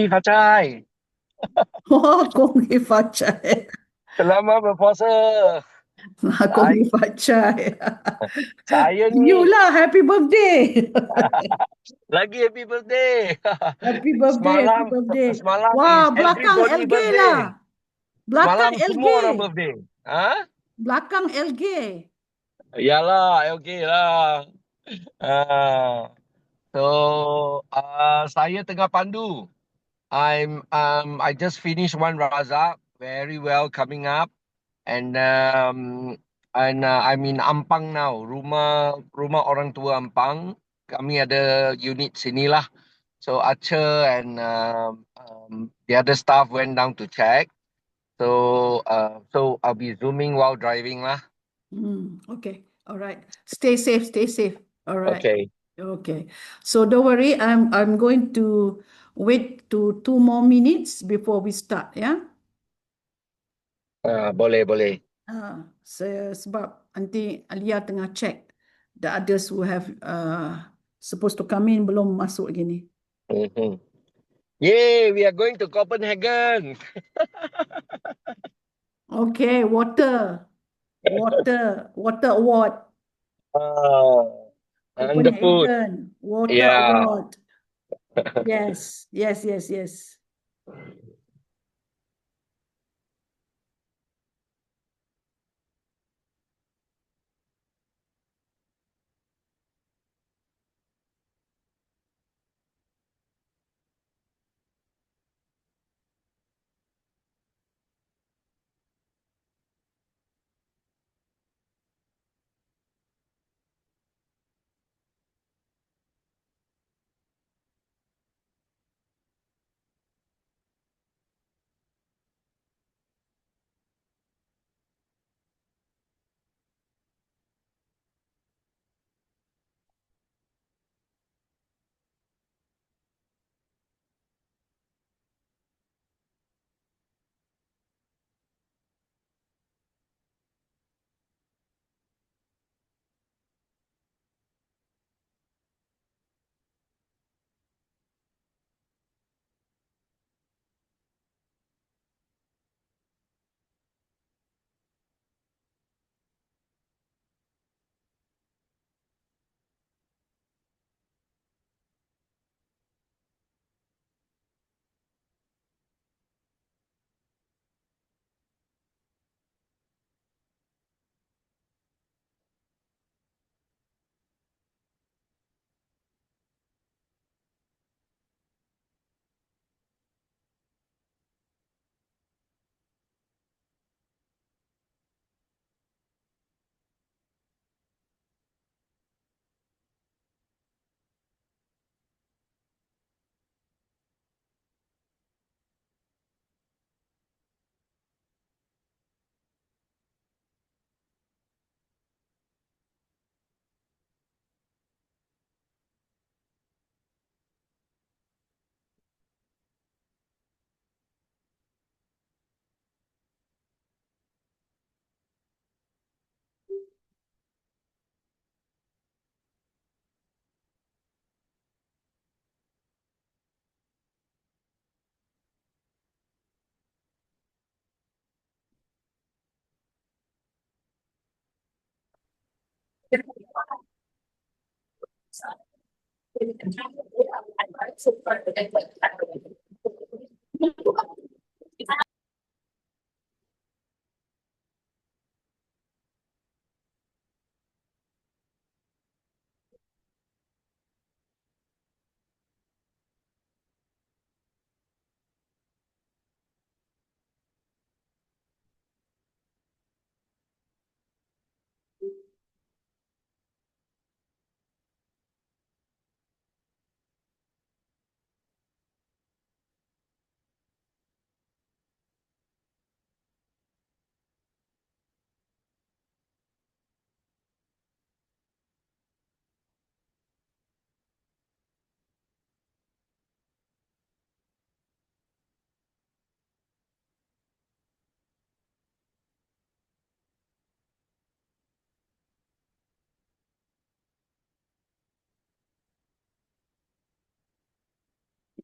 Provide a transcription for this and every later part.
Pacai. Oh, kong ifacai. Selamat berpuasa. Kong Saya, ifacai. saya You ni lah, happy birthday. lagi happy birthday. Happy birthday, happy Semalam, birthday. semalam is Wah, belakang everybody LG birthday. lah. Belakang Semalam LG. semua orang birthday. Ha? Belakang LG. Yalah, okay lah. Ah, so, saya tengah pandu. I just finished one razak, very well coming up, and I'm in Ampang now, rumah orang tua Ampang. Kami ada unit sinilah. So Archer and the other staff went down to check. So I'll be zooming while driving lah. Okay. All right. Stay safe, stay safe. All right. Okay. Okay. So don't worry, I'm going to wait to 2 more minutes before we start, yeah? Boleh. Sebab nanti Alia tengah check the others who have supposed to come in belum masuk lagi ni. Mm-hmm. Yay, we are going to Copenhagen. Okay, water award, Ah, underfoot. Copenhagen, water Yeah. award. Yes.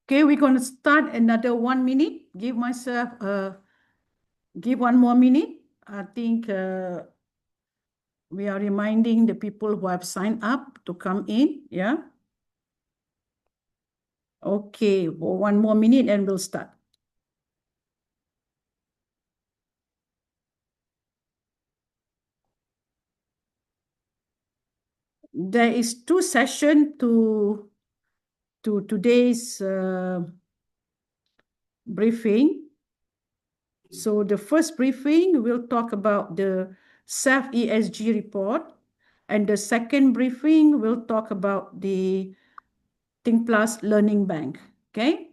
Okay, we're going to start another 1 minute. Give 1 more minute. I think we are reminding the people who have signed up to come in. Yeah. Okay, for 1 more minute and we'll start. There is 2 sessions to today's briefing. So the first briefing will talk about the SELF ESG report, and the second briefing will talk about the Think Plus Learning Bank. Okay.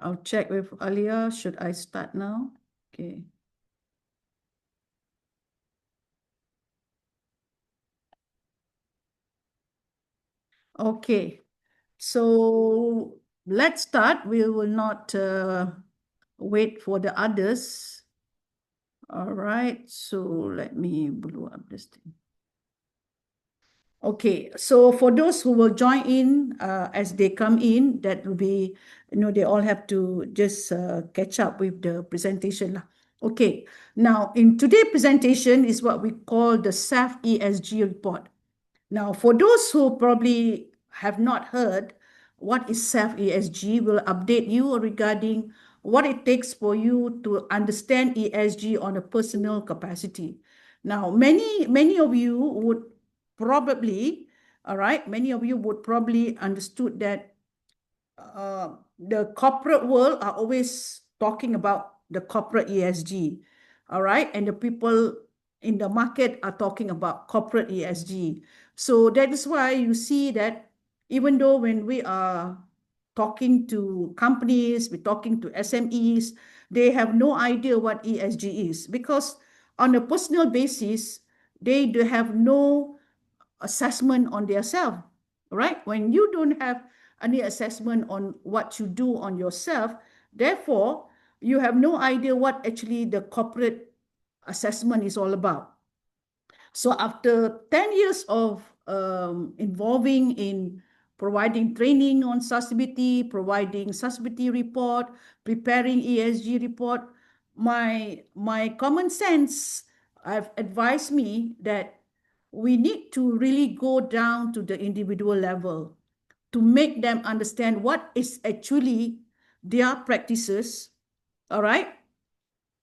I'll check with Alia. Should I start now? Okay. Okay. So let's start. We will not wait for the others. All right. So let me blow up this thing. Okay, so for those who will join in as they come in, that will be, they all have to just catch up with the presentation lah. Okay, now in today's presentation is what we call the SELF ESG report. Now, for those who probably have not heard what is SELF ESG, we'll update you regarding what it takes for you to understand ESG on a personal capacity. Now, many of you would probably, all right, many of you would probably understood that the corporate world are always talking about the corporate ESG, all right, and the people in the market are talking about corporate ESG. So that is why you see that even though when we are talking to companies, we're talking to SMEs, they have no idea what ESG is, because on a personal basis, they do have no assessment on their self, right? When you don't have any assessment on what you do on yourself, therefore, you have no idea what actually the corporate assessment is all about. So after 10 years of involving in providing training on sustainability, providing sustainability report, preparing ESG report, my common sense have advised me that we need to really go down to the individual level to make them understand what is actually their practices, all right,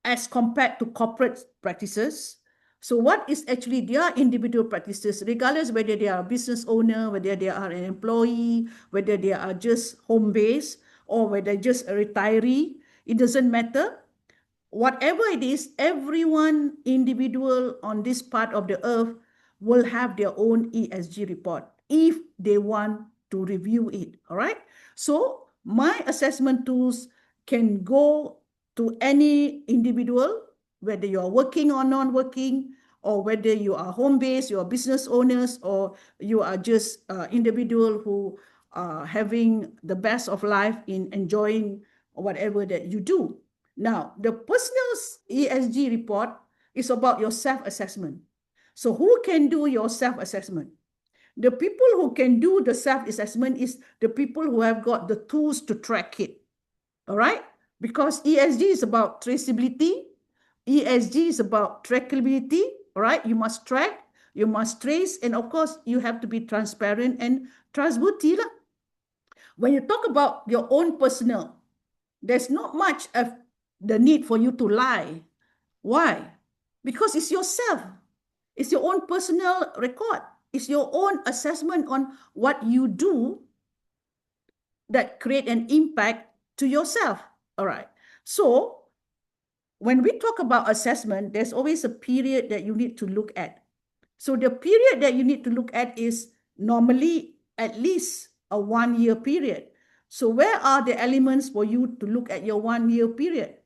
as compared to corporate practices. So what is actually their individual practices, regardless whether they are a business owner, whether they are an employee, whether they are just home-based, or whether just a retiree, it doesn't matter. Whatever it is, everyone individual on this part of the earth will have their own ESG report if they want to review it, all right? So my assessment tools can go to any individual, whether you are working or non-working, or whether you are home-based, you are business owners, or you are just individual who are having the best of life in enjoying whatever that you do. Now, the personal ESG report is about your self-assessment. So who can do your self-assessment? The people who can do the self-assessment is the people who have got the tools to track it. All right? Because ESG is about traceability. ESG is about trackability. All right? You must track, you must trace, and of course, you have to be transparent and trustworthy. When you talk about your own personal, there's not much of the need for you to lie. Why? Because it's yourself. It's your own personal record. It's your own assessment on what you do that create an impact to yourself. All right. So when we talk about assessment, there's always a period that you need to look at. So the period that you need to look at is normally at least a 1 year period. So where are the elements for you to look at your 1 year period?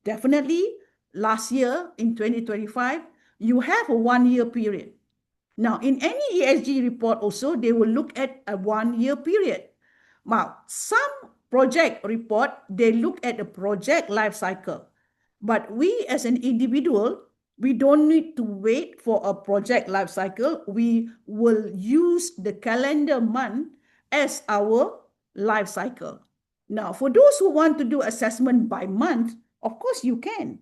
Definitely last year in 2025, you have a 1 year period. Now, in any ESG report also, they will look at a 1 year period. Now, some project report, they look at the project life cycle. But we as an individual, we don't need to wait for a project life cycle. We will use the calendar month as our life cycle. Now, for those who want to do assessment by month, of course you can.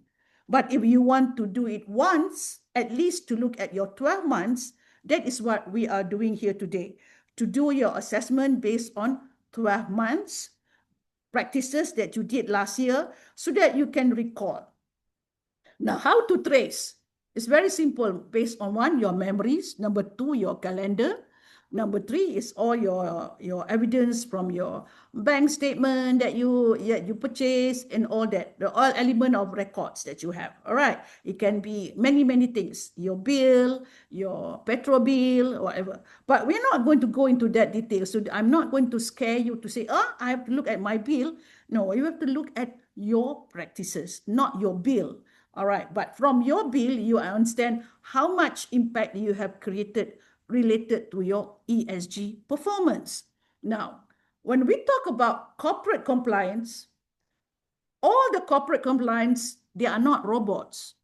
But if you want to do it once, at least to look at your 12 months, that is what we are doing here today. To do your assessment based on 12 months, practices that you did last year, so that you can recall. Now, how to trace? It's very simple, based on one, your memories. Number two, your calendar. Number three is all your evidence from your bank statement that you purchase and all that, the all element of records that you have. All right. It can be many, many things. Your bill, your petrol bill, whatever. But we're not going to go into that detail. So I'm not going to scare you to say, oh, I have to look at my bill. No, you have to look at your practices, not your bill. All right. But from your bill, you understand how much impact you have created related to your ESG performance. Now, when we talk about corporate compliance, all the corporate compliance, they are not robots.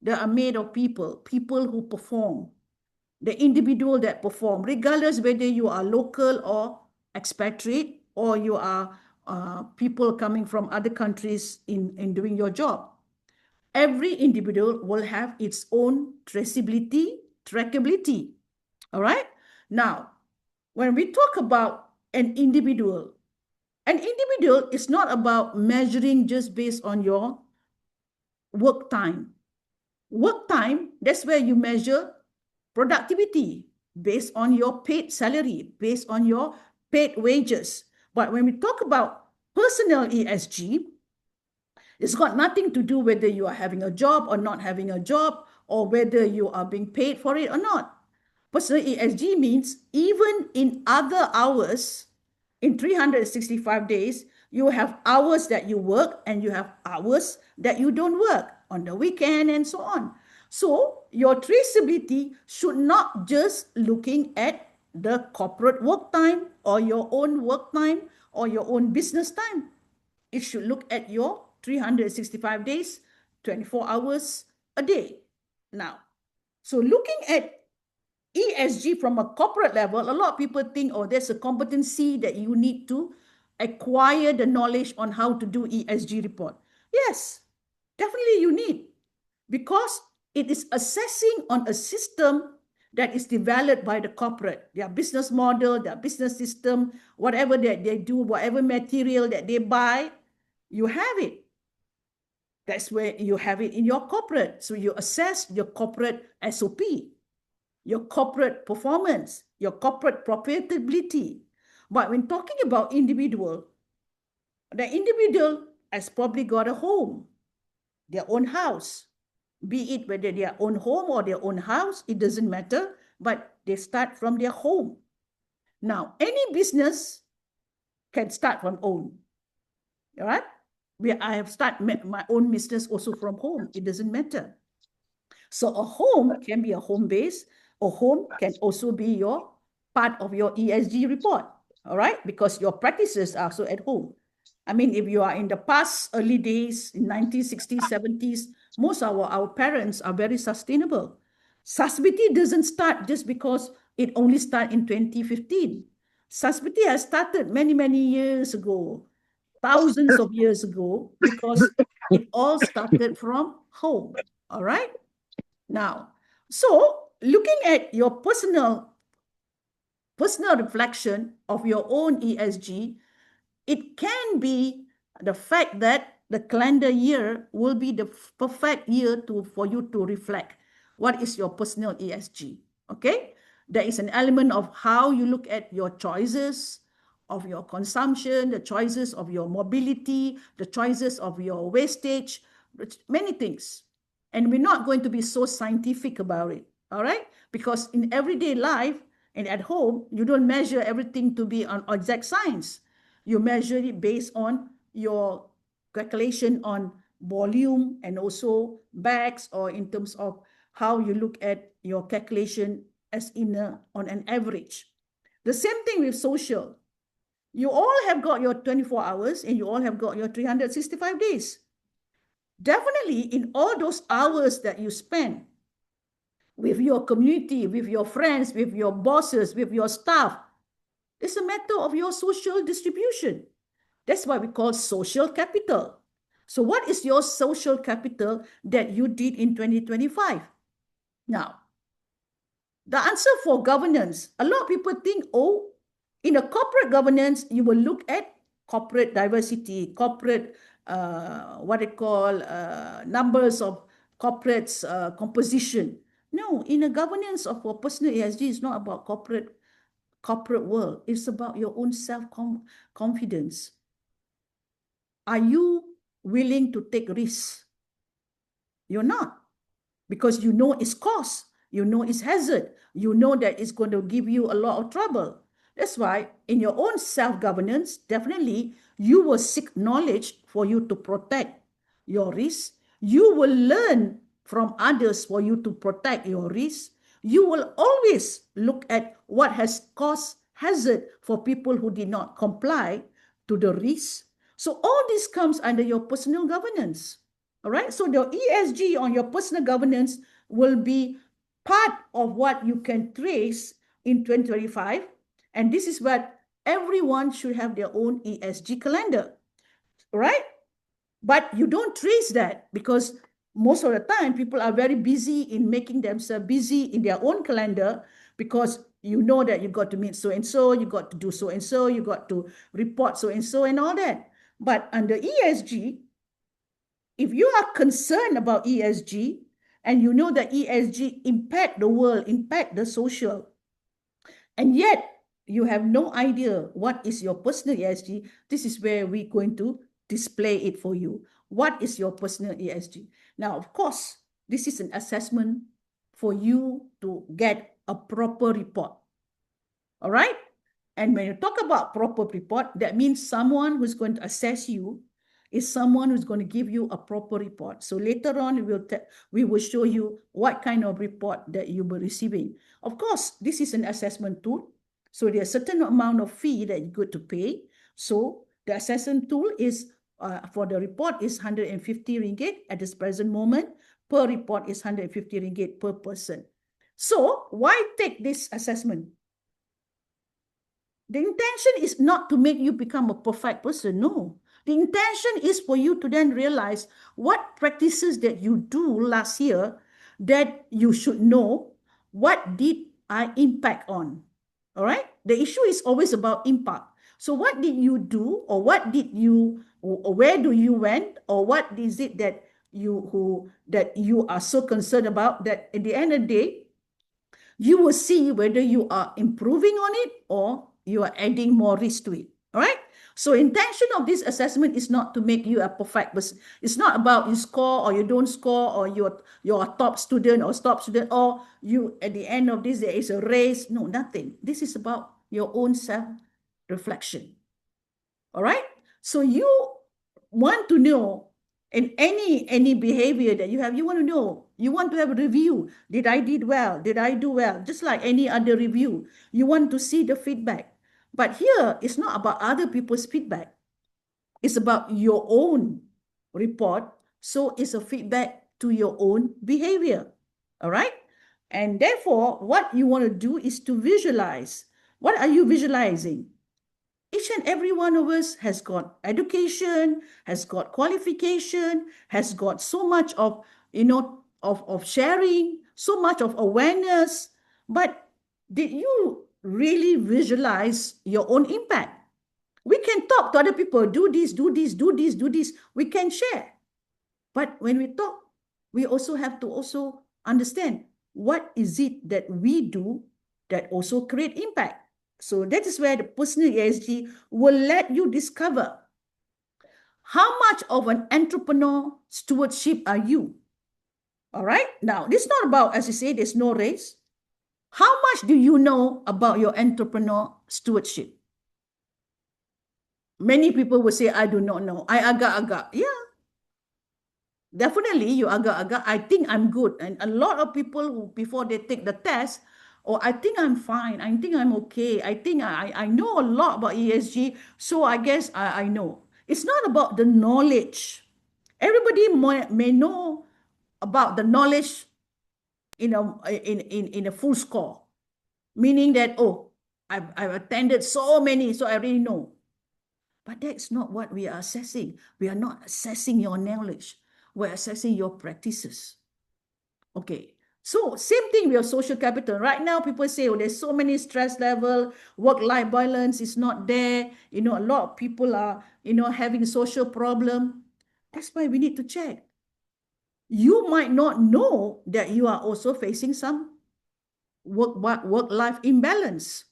They are made of people, people who perform, the individual that perform, regardless whether you are local or expatriate, or you are people coming from other countries in doing your job. Every individual will have its own traceability, trackability. All right. Now, when we talk about an individual is not about measuring just based on your work time. Work time, that's where you measure productivity based on your paid salary, based on your paid wages. But when we talk about personal ESG, it's got nothing to do whether you are having a job or not having a job, or whether you are being paid for it or not. Personal ESG means even in other hours, in 365 days, you have hours that you work and you have hours that you don't work on the weekend and so on. So your traceability should not just looking at the corporate work time or your own work time or your own business time. It should look at your 365 days, 24 hours a day. Now, so looking at ESG from a corporate level, a lot of people think, oh, there's a competency that you need to acquire the knowledge on how to do ESG report. Yes, definitely you need, because it is assessing on a system that is developed by the corporate, their business model, their business system, whatever that they do, whatever material that they buy, you have it. That's where you have it in your corporate. So you assess your corporate SOP, your corporate performance, your corporate profitability. But when talking about individual, the individual has probably got a home, their own house, be it whether their own home or their own house, it doesn't matter, but they start from their home. Now, any business can start from own. All right? I have started my own business also from home. It doesn't matter. So a home can be a home base. A home can also be your part of your ESG report. All right? Because your practices are also at home. I mean, if you are in the past early days in 1960s, 70s, most of our parents are very sustainable. Sustainability doesn't start just because it only started in 2015. Sustainability has started many, many years ago, thousands of years ago, because it all started from home. All right? Now, so looking at your personal reflection of your own ESG, it can be the fact that the calendar year will be the perfect year for you to reflect what is your personal ESG. Okay, there is an element of how you look at your choices of your consumption, the choices of your mobility, the choices of your wastage, many things. And we're not going to be so scientific about it, all right? Because in everyday life and at home, you don't measure everything to be on exact science. You measure it based on your calculation on volume and also bags, or in terms of how you look at your calculation as on an average. The same thing with social. You all have got your 24 hours and you all have got your 365 days. Definitely, in all those hours that you spend with your community, with your friends, with your bosses, with your staff, it's a matter of your social distribution. That's why we call social capital. So what is your social capital that you did in 2025? Now, the answer for governance, a lot of people think, oh, in a corporate governance, you will look at corporate diversity, corporate, what they call numbers of corporates composition. No, in a governance of a personal ESG, it's not about corporate world. It's about your own self-confidence. Are you willing to take risks? You're not, because you know its cost, you know its hazard, you know that it's going to give you a lot of trouble. That's why in your own self-governance, definitely you will seek knowledge for you to protect your risk. You will learn from others for you to protect your risk. You will always look at what has caused hazard for people who did not comply to the risk. So all this comes under your personal governance. All right. So the ESG on your personal governance will be part of what you can trace in 2025. And this is what everyone should have their own ESG calendar. Right. But you don't trace that because most of the time people are very busy in making themselves busy in their own calendar, because you know that you got to meet so and so, you got to do so and so, you got to report so and all that. But under ESG, if you are concerned about ESG and you know that ESG impact the world, impact the social, and yet you have no idea what is your personal ESG, this is where we're going to display it for you. What is your personal ESG? Now, of course, this is an assessment for you to get a proper report. All right? And when you talk about proper report, that means someone who's going to assess you is someone who's going to give you a proper report. So later on, we will show you what kind of report that you will be receiving. Of course, this is an assessment tool. So there's a certain amount of fee that you got to pay. So the assessment tool is, for the report is 150 ringgit at this present moment. Per report is 150 ringgit per person. So why take this assessment? The intention is not to make you become a perfect person. No. The intention is for you to then realize what practices that you do last year that you should know, what did I impact on. All right. The issue is always about impact. So what did you do, or what did you, or where do you went, or what is it that you are so concerned about that at the end of the day, you will see whether you are improving on it or you are adding more risk to it. All right. So intention of this assessment is not to make you a perfect person. It's not about you score or you don't score, or you're a top student or stop student, or you at the end of this there is a race. No, nothing. This is about your own self-reflection. All right. So you want to know, in any behavior that you have, you want to know, you want to have a review. Did I did well? Did I do well? Just like any other review, you want to see the feedback. But here, it's not about other people's feedback. It's about your own report. So it's a feedback to your own behavior. All right. And therefore, what you want to do is to visualize. What are you visualizing? Each and every one of us has got education, has got qualification, has got so much of, of sharing, so much of awareness. But did you really visualize your own impact? We can talk to other people, do this, do this, do this, do this. We can share. But when we talk, we also have to also understand what is it that we do that also create impact. So that is where the personal ESG will let you discover how much of an entrepreneur stewardship are you. All right. Now, this is not about, as you say, there's no race. How much do you know about your entrepreneur stewardship? Many people will say, I do not know. I agak-agak. Yeah, definitely you agak-agak. I think I'm good. And a lot of people who, before they take the test, or I think I'm fine. I think I'm okay. I think I know a lot about ESG. So I guess I know. It's not about the knowledge. Everybody may know about the knowledge in a full score, meaning that, oh, I've attended so many, so I already know. But that's not what we are assessing. We are not assessing your knowledge. We're assessing your practices. Okay. So same thing with your social capital. Right now, people say, oh, there's so many stress level, work-life balance is not there. A lot of people are, having social problem. That's why we need to check. You might not know that you are also facing some work-life imbalance,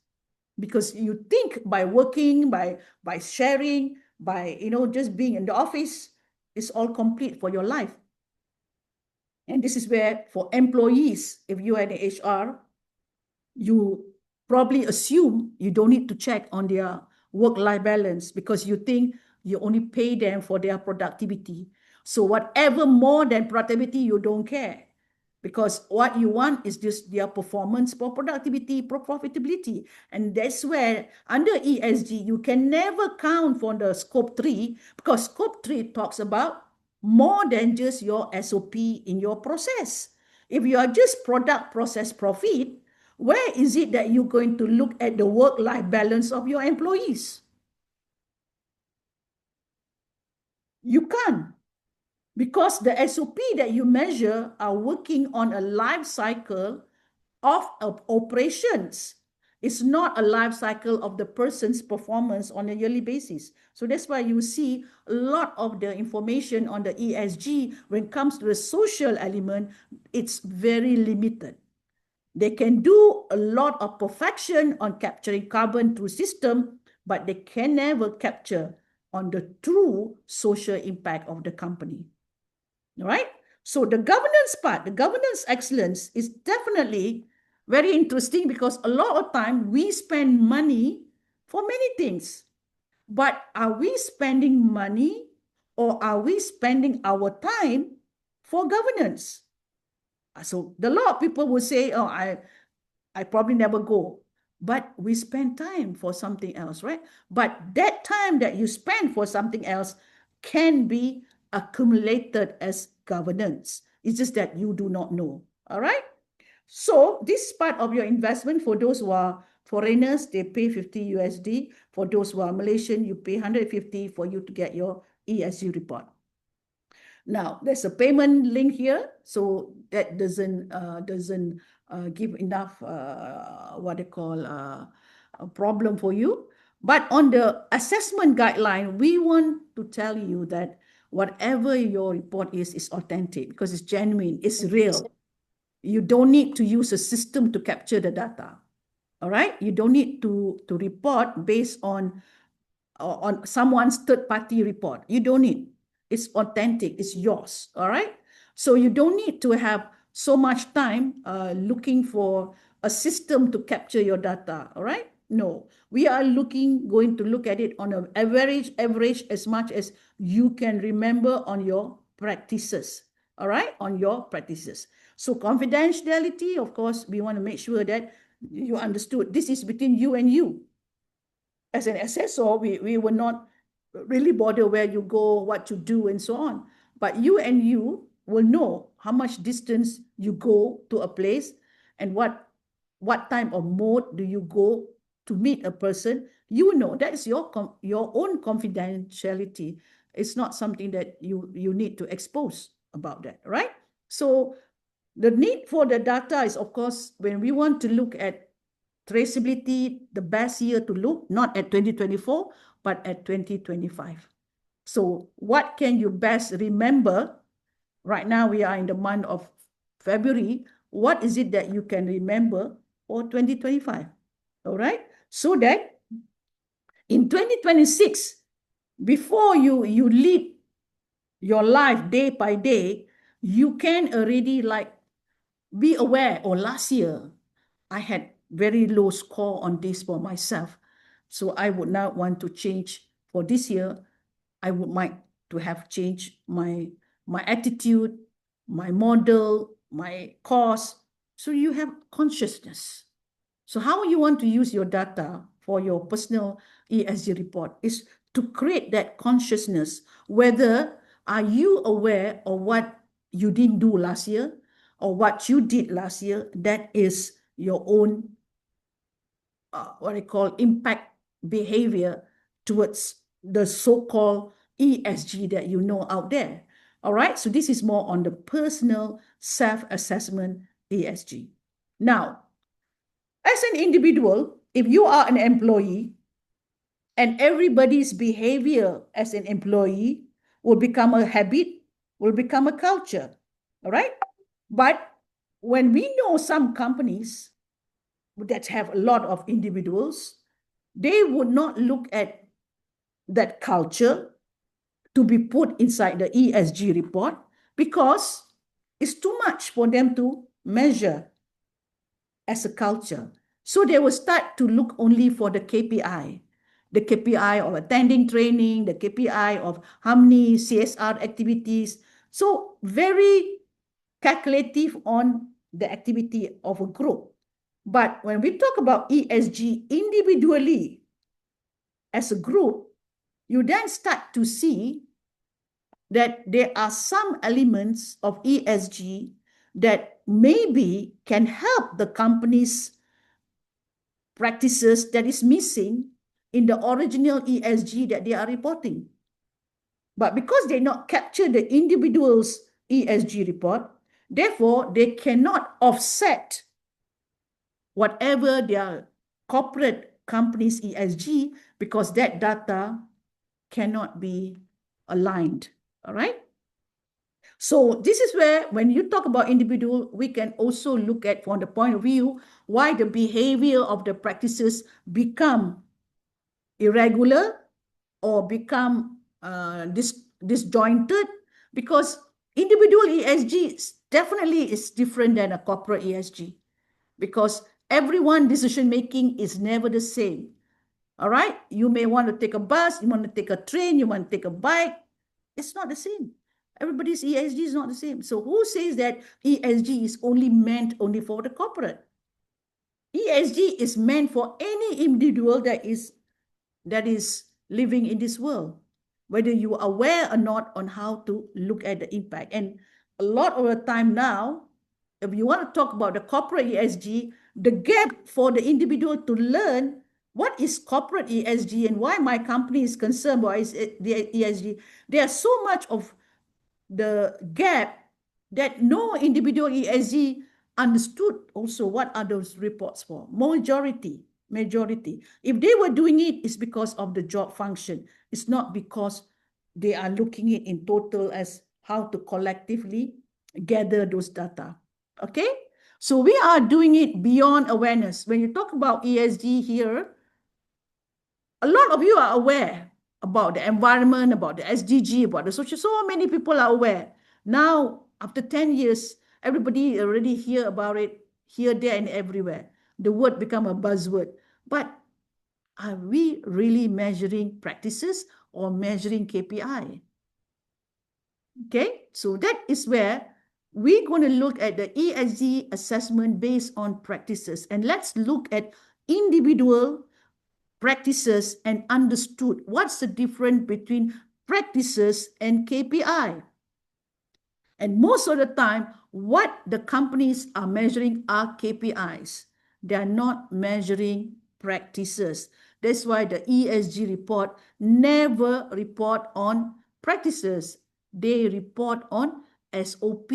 because you think by working, by sharing, by just being in the office, it's all complete for your life. And this is where, for employees, if you are in HR, you probably assume you don't need to check on their work-life balance, because you think you only pay them for their productivity. So whatever more than productivity, you don't care, because what you want is just their performance, for productivity, for profitability. And that's where under ESG, you can never count for the scope 3, because scope 3 talks about more than just your SOP in your process. If you are just product, process, profit, where is it that you're going to look at the work-life balance of your employees? You can't, because the SOP that you measure are working on a life cycle of operations. It's not a life cycle of the person's performance on a yearly basis. So that's why you see a lot of the information on the ESG, when it comes to the social element, it's very limited. They can do a lot of perfection on capturing carbon through system, but they can never capture on the true social impact of the company. All right? So the governance part, the governance excellence is definitely very interesting, because a lot of time we spend money for many things. But are we spending money, or are we spending our time for governance? So a lot of people will say, oh, I probably never go. But we spend time for something else, right? But that time that you spend for something else can be accumulated as governance. It's just that you do not know. All right. So this part of your investment, for those who are foreigners, they pay 50 USD. For those who are Malaysian, you pay 150 for you to get your ESG report. Now, there's a payment link here, so that doesn't give enough what they call a problem for you. But on the assessment guideline, we want to tell you that whatever your report is authentic, because it's genuine, it's real. You don't need to use a system to capture the data. All right, you don't need to report based on someone's third-party report. You don't need. It's authentic. It's yours. All right. So you don't need to have so much time looking for a system to capture your data. All right. No, we are going to look at it on an average as much as you can remember on your practices. All right, on your practices. So confidentiality, of course, we want to make sure that you understood. This is between you and you. As an assessor, we will not really bother where you go, what you do, and so on. But you and you will know how much distance you go to a place, and what type of mode do you go to meet a person, you know that is your own confidentiality. It's not something that you need to expose about that, right? So the need for the data is, of course, when we want to look at traceability, the best year to look, not at 2024, but at 2025. So what can you best remember? Right now, we are in the month of February. What is it that you can remember for 2025? All right. So that in 2026, before you lead your life day by day, you can already like be aware, or last year, I had very low score on this for myself. So I would not want to change for this year. I would like to have changed my attitude, my model, my course. So you have consciousness. So how you want to use your data for your personal ESG report is to create that consciousness, whether are you aware of what you didn't do last year or what you did last year. That is your own what I call impact behavior towards the so-called ESG that you know out there. All right, so this is more on the personal self-assessment ESG. Now, as an individual, if you are an employee and everybody's behavior as an employee will become a habit, will become a culture. All right, but when we know some companies that have a lot of individuals, they would not look at that culture to be put inside the ESG report because it's too much for them to measure as a culture. So they will start to look only for the KPI of attending training, the KPI of how many CSR activities. So very calculative on the activity of a group. But when we talk about ESG individually as a group, you then start to see that there are some elements of ESG that maybe can help the company's practices that is missing in the original ESG that they are reporting. But because they not capture the individual's ESG report, therefore they cannot offset whatever their corporate company's ESG because that data cannot be aligned. All right. So this is where, when you talk about individual, we can also look at from the point of view why the behavior of the practices become irregular or become disjointed, because individual ESG definitely is different than a corporate ESG because everyone decision making is never the same. All right, you may want to take a bus, you want to take a train, you want to take a bike. It's not the same. Everybody's ESG is not the same. So who says that ESG is only meant only for the corporate? ESG is meant for any individual that is living in this world, whether you are aware or not on how to look at the impact. And a lot of the time now, if you want to talk about the corporate ESG, the gap for the individual to learn what is corporate ESG and why my company is concerned about the ESG, there's so much of the gap that no individual ESG understood also what are those reports for. Majority. If they were doing it, it's because of the job function. It's not because they are looking at it in total as how to collectively gather those data. Okay? So we are doing it beyond awareness. When you talk about ESG here, a lot of you are aware about the environment, about the SDG, about the social. So many people are aware. Now, after 10 years, everybody already hear about it here, there, and everywhere. The word become a buzzword. But are we really measuring practices or measuring KPI? Okay, so that is where we're going to look at the ESG assessment based on practices. And let's look at individual practices and understood what's the difference between practices and KPI. And most of the time, what the companies are measuring are KPIs. They are not measuring practices. That's why the ESG report never report on practices. They report on SOP,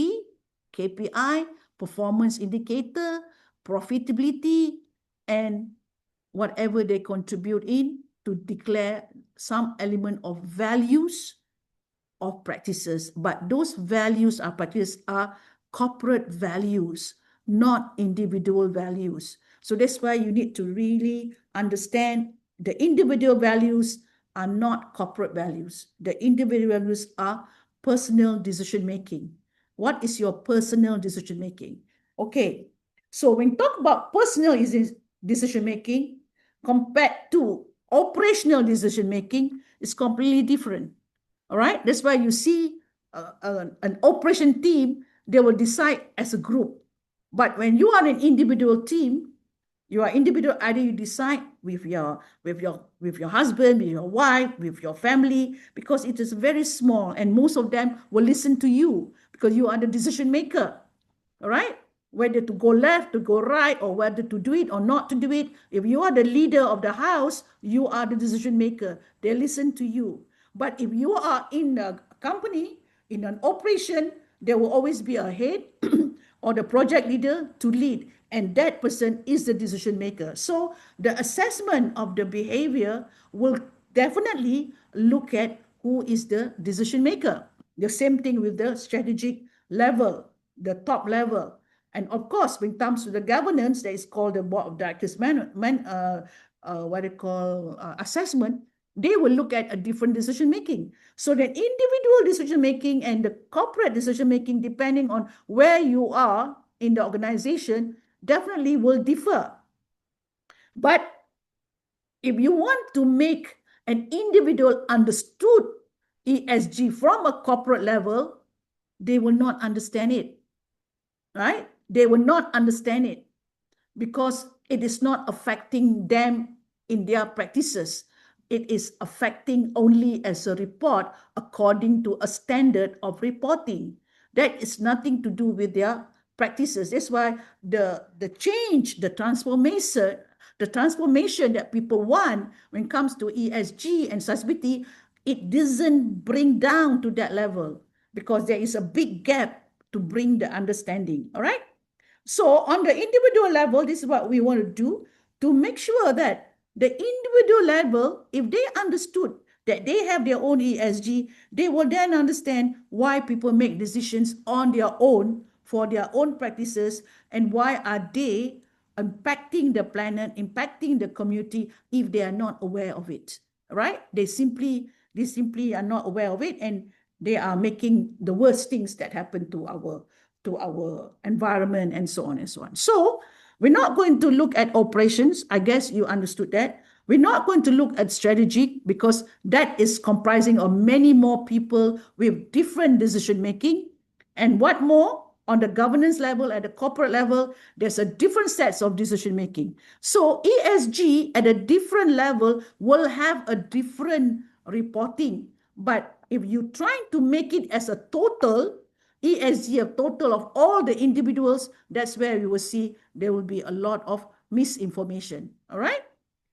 KPI, performance indicator, profitability, and whatever they contribute in to declare some element of values of practices. But those values are practices are corporate values, not individual values. So that's why you need to really understand the individual values are not corporate values. The individual values are personal decision making. What is your personal decision making? Okay, so when you talk about personal decision making compared to operational decision making, it's completely different. All right, that's why you see an operation team, they will decide as a group. But when you are an individual team, you are individual, either you decide with your husband, with your wife, with your family, because it is very small and most of them will listen to you because you are the decision maker. All right, whether to go left, to go right, or whether to do it or not to do it. If you are the leader of the house, you are the decision maker. They listen to you. But if you are in a company, in an operation, there will always be a head or the project leader to lead, and that person is the decision maker. So the assessment of the behavior will definitely look at who is the decision maker. The same thing with the strategic level, the top level. And of course, when it comes to the governance, that is called the board of directors what they call assessment, they will look at a different decision making. So the individual decision making and the corporate decision making, depending on where you are in the organization, definitely will differ. But if you want to make an individual understood ESG from a corporate level, they will not understand it, right? They will not understand it because it is not affecting them in their practices. It is affecting only as a report according to a standard of reporting. That is nothing to do with their practices. That's why the change, the transformation that people want when it comes to ESG and sustainability, it doesn't bring down to that level because there is a big gap to bring the understanding. All right. So on the individual level, this is what we want to do to make sure that the individual level, if they understood that they have their own ESG, they will then understand why people make decisions on their own for their own practices and why are they impacting the planet, impacting the community if they are not aware of it, right? They simply are not aware of it and they are making the worst things that happen to our environment and so on and so on. So we're not going to look at operations. I guess you understood that. We're not going to look at strategy because that is comprising of many more people with different decision making. And what more, on the governance level, at the corporate level, there's a different sets of decision making. So ESG at a different level will have a different reporting. But if you're trying to make it as a total, ESG, a total of all the individuals, that's where we will see there will be a lot of misinformation. All right.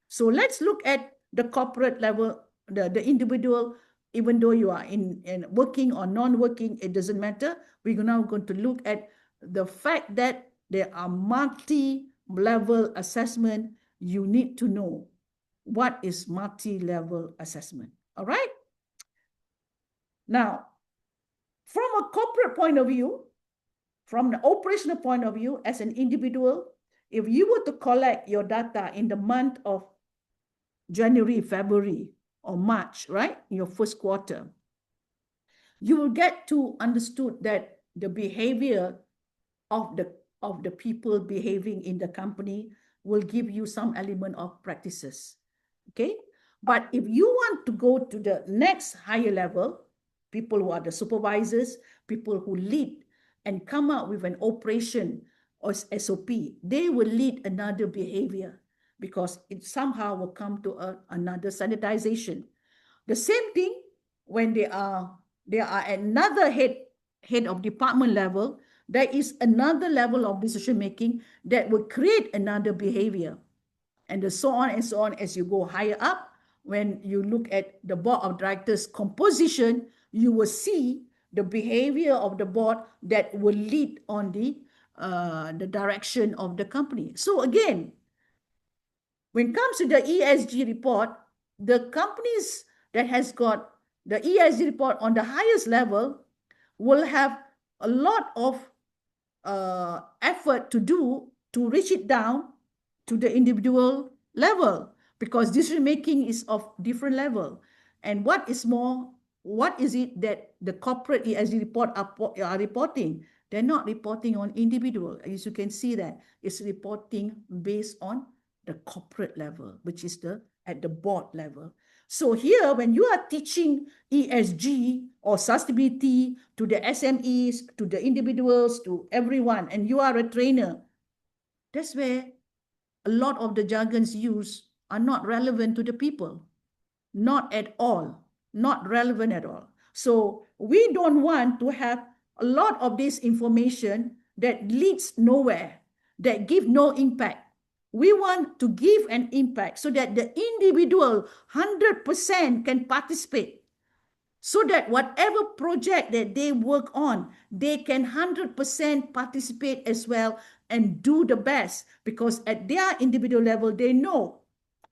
So let's look at the corporate level, the individual, even though you are in working or non-working, it doesn't matter. We're now going to look at the fact that there are multi-level assessment. You need to know what is multi-level assessment. All right. Now, from a corporate point of view, from the operational point of view, as an individual, if you were to collect your data in the month of January, February, or March, right, in your first quarter, you will get to understood that the behavior of the people behaving in the company will give you some element of practices. Okay, but if you want to go to the next higher level, people who are the supervisors, people who lead and come up with an operation or SOP, they will lead another behavior because it somehow will come to another sanitization. The same thing when they are another head head of department level, there is another level of decision making that will create another behavior. And so on and so on as you go higher up. When you look at the board of directors composition, you will see the behavior of the board that will lead on the direction of the company. So again, when it comes to the ESG report, the companies that has got the ESG report on the highest level will have a lot of effort to do to reach it down to the individual level, because decision making is of different level. And what is more, what is it that the corporate ESG report are reporting? They're not reporting on individual. As you can see, that it's reporting based on the corporate level, which is at the board level. So here, when you are teaching ESG or sustainability to the SMEs, to the individuals, to everyone, and you are a trainer, that's where a lot of the jargons used are not relevant to the people. Not at all. Not relevant at all. So we don't want to have a lot of this information that leads nowhere, that give no impact. We want to give an impact so that the individual 100% can participate, so that whatever project that they work on, they can 100% participate as well and do the best, because at their individual level, they know,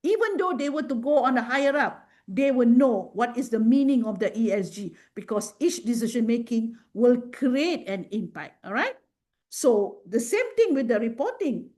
even though they were to go on a higher up, they will know what is the meaning of the ESG, because each decision making will create an impact. All right. So the same thing with the reporting.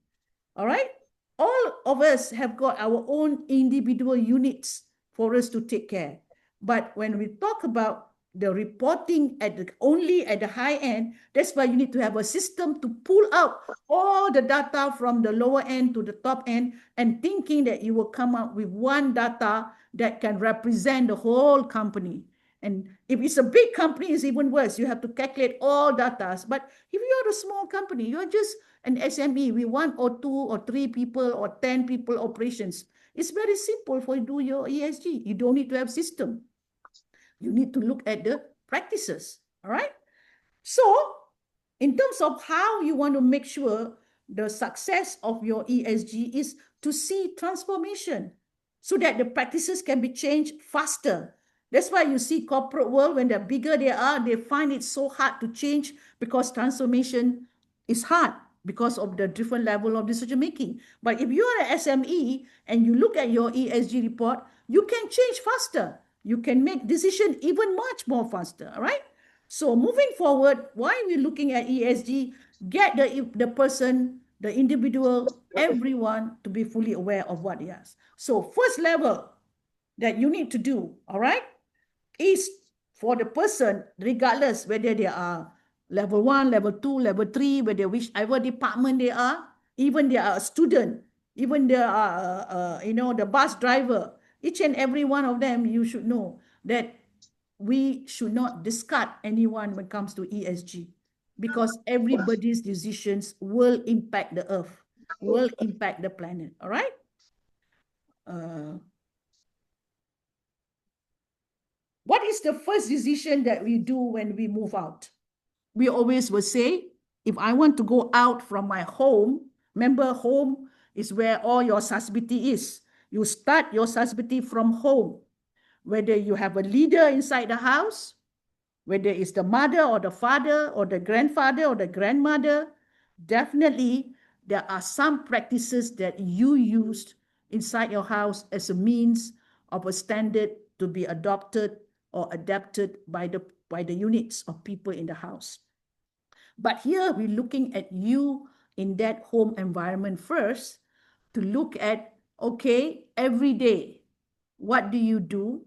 All right. All of us have got our own individual units for us to take care. But when we talk about the reporting only at the high end, that's why you need to have a system to pull out all the data from the lower end to the top end, and thinking that you will come up with one data that can represent the whole company. And if it's a big company, it's even worse. You have to calculate all data. But if you are a small company, you're just an SME with 1 or 2 or 3 people or 10 people operations. It's very simple for you to do your ESG. You don't need to have system. You need to look at the practices. All right. So in terms of how you want to make sure the success of your ESG is to see transformation, so that the practices can be changed faster. That's why you see corporate world, when the bigger they are, they find it so hard to change, because transformation is hard because of the different level of decision making. But if you are an SME and you look at your ESG report, you can change faster. You can make decision even much more faster. All right. So moving forward, why are we looking at ESG? Get the person, the individual, everyone to be fully aware of what he has. So first level that you need to do, all right, is for the person, regardless whether they are level 1, level 2, level 3, whether whichever department they are, even they are a student, even they are, the bus driver, each and every one of them, you should know that we should not discard anyone when it comes to ESG, because everybody's decisions will impact the earth, will impact the planet. All right. What is the first decision that we do when we move out? We always will say, if I want to go out from my home, remember, home is where all your sustainability is. You start your sustainability from home. Whether you have a leader inside the house, whether it's the mother or the father or the grandfather or the grandmother, definitely there are some practices that you used inside your house as a means of a standard to be adopted or adapted by the units of people in the house. But here we're looking at you in that home environment first, to look at, okay, every day, what do you do?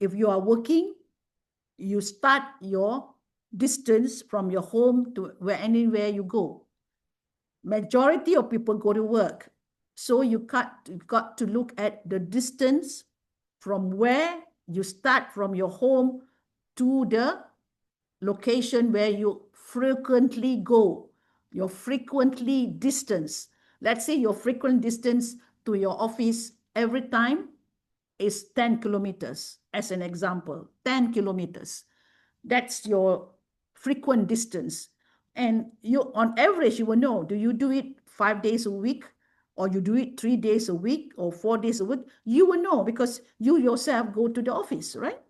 If you are working, you start your distance from your home to anywhere you go. Majority of people go to work. So you got to look at the distance from where you start from your home to the location where you frequently go, your frequently distance. Let's say your frequent distance to your office every time is 10 kilometers, as an example, 10 kilometers. That's your frequent distance. And you, on average, you will know, do you do it 5 days a week, or you do it 3 days a week, or 4 days a week? You will know because you yourself go to the office, right?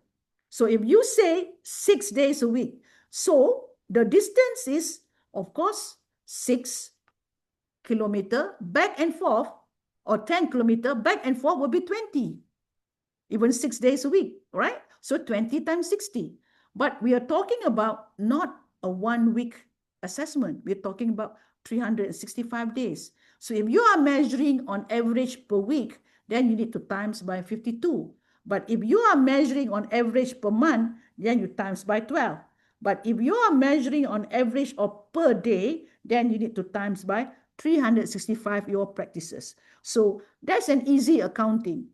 So if you say 6 days a week, so the distance is, of course, 6 kilometer back and forth, or 10 kilometer back and forth will be 20, even 6 days a week, right? So 20 times 60. But we are talking about not a 1 week assessment. We're talking about 365 days. So if you are measuring on average per week, then you need to times by 52. But if you are measuring on average per month, then you times by 12. But if you are measuring on average or per day, then you need to times by 365 your practices. So that's an easy accounting.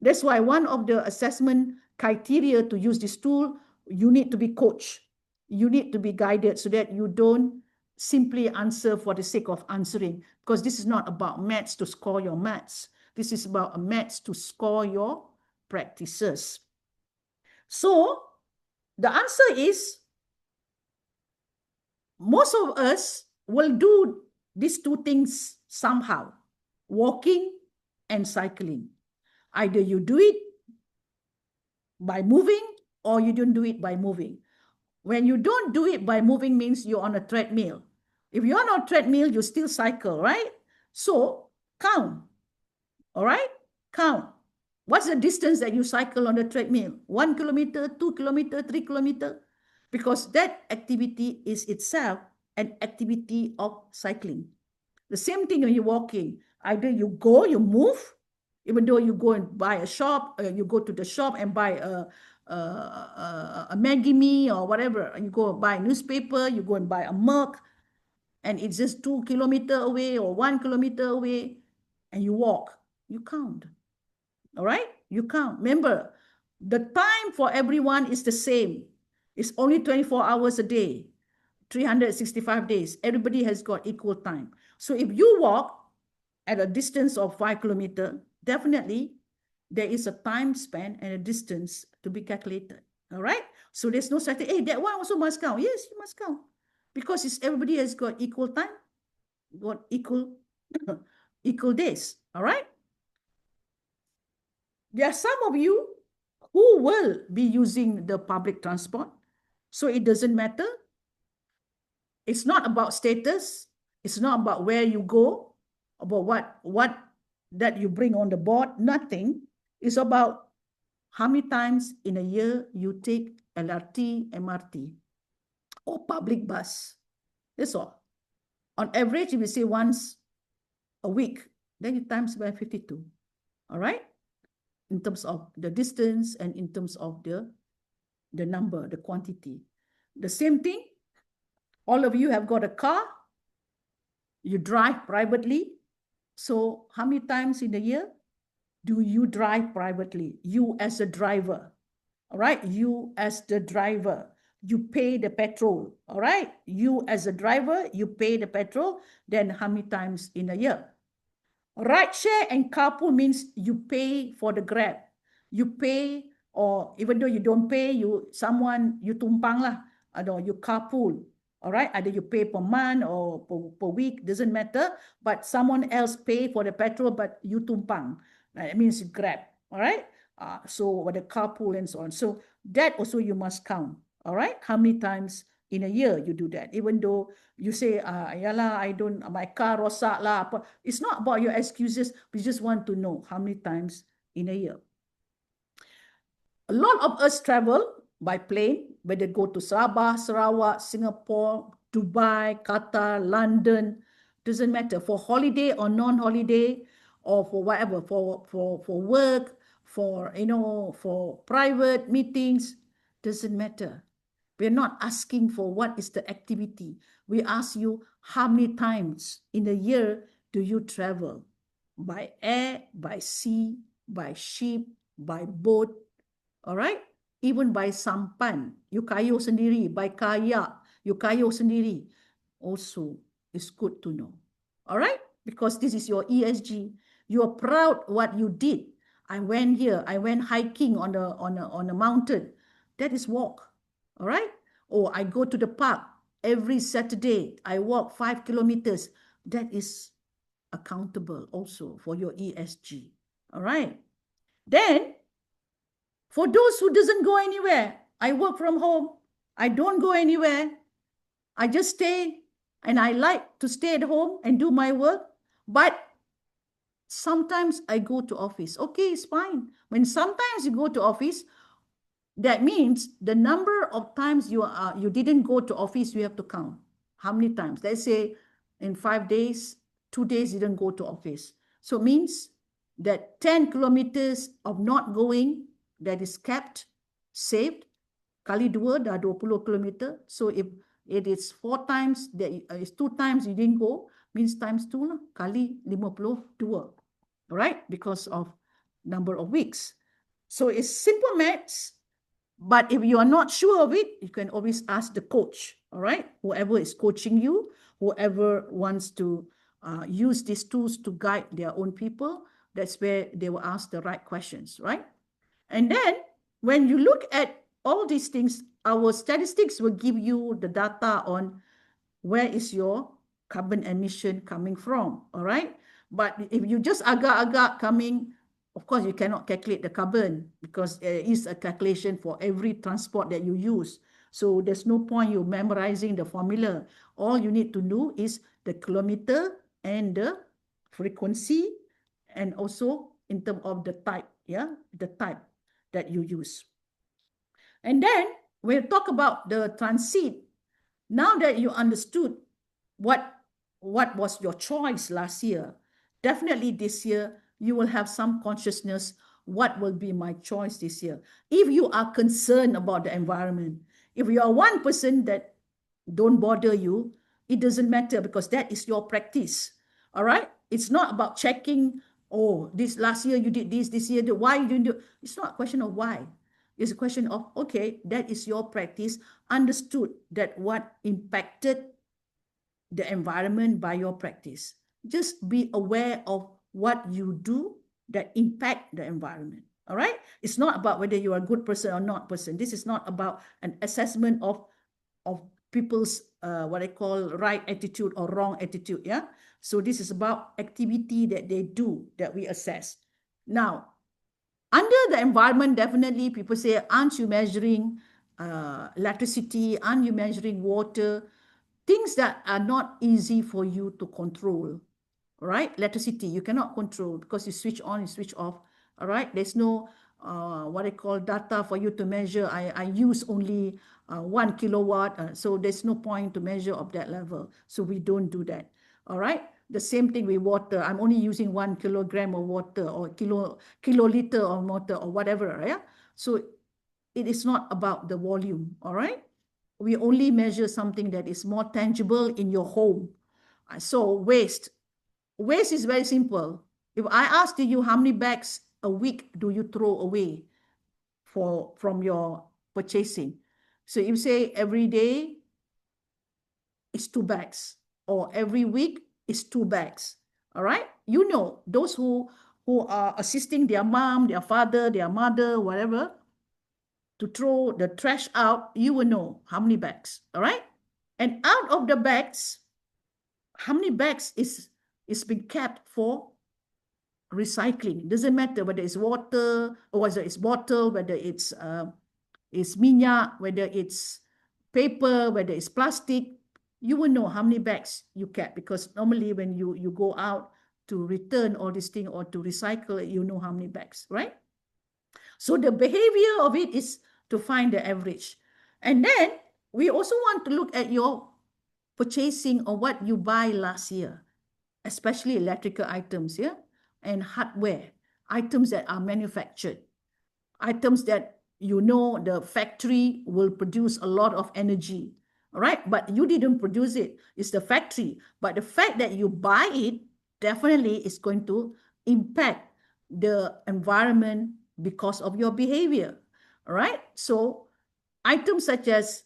That's why one of the assessment criteria to use this tool, you need to be coached. You need to be guided so that you don't simply answer for the sake of answering, because this is not about maths to score your maths. This is about maths to score your practices. So the answer is, most of us will do these two things somehow, walking and cycling. Either you do it by moving or you don't do it by moving. When you don't do it by moving means you're on a treadmill. If you're on a treadmill, you still cycle, right? So count, all right? Count. What's the distance that you cycle on the treadmill? 1 kilometer, 2 kilometer, 3 kilometer? Because that activity is itself an activity of cycling. The same thing when you're walking. Either you go, you move, even though you go and buy a shop, you go to the shop and buy a Maggi mee or whatever. You go buy a newspaper, you go and buy a milk, and it's just 2 kilometers away or 1 kilometer away, and you walk. You count. All right? You count. Remember, the time for everyone is the same. It's only 24 hours a day, 365 days. Everybody has got equal time. So if you walk at a distance of 5 kilometers, definitely there is a time span and a distance to be calculated. All right? So there's no such thing, hey, that one also must count. Yes, you must count. Because it's, everybody has got equal time, got equal, equal days. All right? There are some of you who will be using the public transport. So it doesn't matter. It's not about status. It's not about where you go, about what that you bring on the board. Nothing. It's about how many times in a year you take LRT, MRT, or public bus. That's all. On average, if you say once a week, then you times by 52. All right? In terms of the distance and in terms of the number, the quantity. The same thing, all of you have got a car, you drive privately. So how many times in a year do you drive privately? You as a driver, all right? You as the driver, you pay the petrol, all right? You as a driver, you pay the petrol, then how many times in a year? Ride share and carpool means you pay for the Grab. You pay, or even though you don't pay, you tumpang lah, or you carpool. All right, either you pay per month or per week, doesn't matter. But someone else pay for the petrol, but you tumpang. That means Grab. All right. So the carpool and so on. So that also you must count. All right. How many times in a year you do that? Even though you say, yalah, I don't, my car rosak lah. It's not about your excuses. We just want to know how many times in a year. A lot of us travel by plane, whether go to Sabah, Sarawak, Singapore, Dubai, Qatar, London, doesn't matter, for holiday or non-holiday, or for whatever, for work, for, for private meetings, doesn't matter. We're not asking for what is the activity. We ask you how many times in a year do you travel? By air, by sea, by ship, by boat, all right? Even by sampan, you kayuh sendiri, by kayak, you kayuh sendiri. Also, it's good to know. All right? Because this is your ESG. You are proud what you did. I went here. I went hiking on a mountain. That is walk. All right? Oh, I go to the park every Saturday. I walk 5 kilometers. That is accountable also for your ESG. All right. Then, for those who doesn't go anywhere, I work from home. I don't go anywhere. I just stay, and I like to stay at home and do my work. But sometimes I go to office. Okay, it's fine. When sometimes you go to office, that means the number of times you didn't go to office, you have to count. How many times? Let's say in 5 days, 2 days you didn't go to office. So it means that 10 kilometers of not going, that is kept, saved. Kali 2, dah 20 kilometer. So if it is 4 times, that is 2 times you didn't go, means times 2 lah, kali 52. Right? Because of number of weeks. So it's simple maths. But if you are not sure of it, you can always ask the coach, all right? Whoever is coaching you, whoever wants to use these tools to guide their own people, that's where they will ask the right questions, right? And then when you look at all these things, our statistics will give you the data on where is your carbon emission coming from, all right? But if you just agak-agak coming, of course, you cannot calculate the carbon because there is a calculation for every transport that you use. So there's no point you memorizing the formula. All you need to know is the kilometer and the frequency, and also in terms of the type, the type that you use. And then we'll talk about the transit. Now that you understood what was your choice last year, definitely this year you will have some consciousness, what will be my choice this year? If you are concerned about the environment, if you are one person that don't bother you, it doesn't matter because that is your practice. All right? It's not about checking, oh, this last year you did this year, why you didn't do. It's not a question of why. It's a question of, okay, that is your practice, understood that what impacted the environment by your practice. Just be aware of what you do that impact the environment. All right? It's not about whether you are a good person or not person. This is not about an assessment of people's what I call right attitude or wrong attitude. Yeah. So this is about activity that they do that we assess. Now, under the environment, definitely people say, aren't you measuring electricity? Aren't you measuring water? Things that are not easy for you to control, right? Electricity, you cannot control because you switch on, you switch off, all right? There's no, what I call data for you to measure. I use only 1 kilowatt, so there's no point to measure of that level. So we don't do that, all right? The same thing with water. I'm only using 1 kilogram of water or kiloliter of water or whatever, yeah? So it is not about the volume, all right? We only measure something that is more tangible in your home. So waste. Waste is very simple. If I asked you how many bags a week do you throw away from your purchasing? So you say every day is 2 bags, or every week is 2 bags. All right? You know, those who are assisting their mom, their father, their mother, whatever, to throw the trash out, you will know how many bags. All right? And out of the bags, how many bags is being kept for recycling? It doesn't matter whether it's water or whether it's bottle, whether it's minyak, whether it's paper, whether it's plastic. You will know how many bags you kept because normally when you go out to return all this thing or to recycle it, you know how many bags, right? So the behavior of it is to find the average. And then we also want to look at your purchasing or what you buy last year, especially electrical items, yeah, and hardware, items that are manufactured, items that you know the factory will produce a lot of energy, all right? But you didn't produce it, it's the factory. But the fact that you buy it definitely is going to impact the environment because of your behavior, all right? So items such as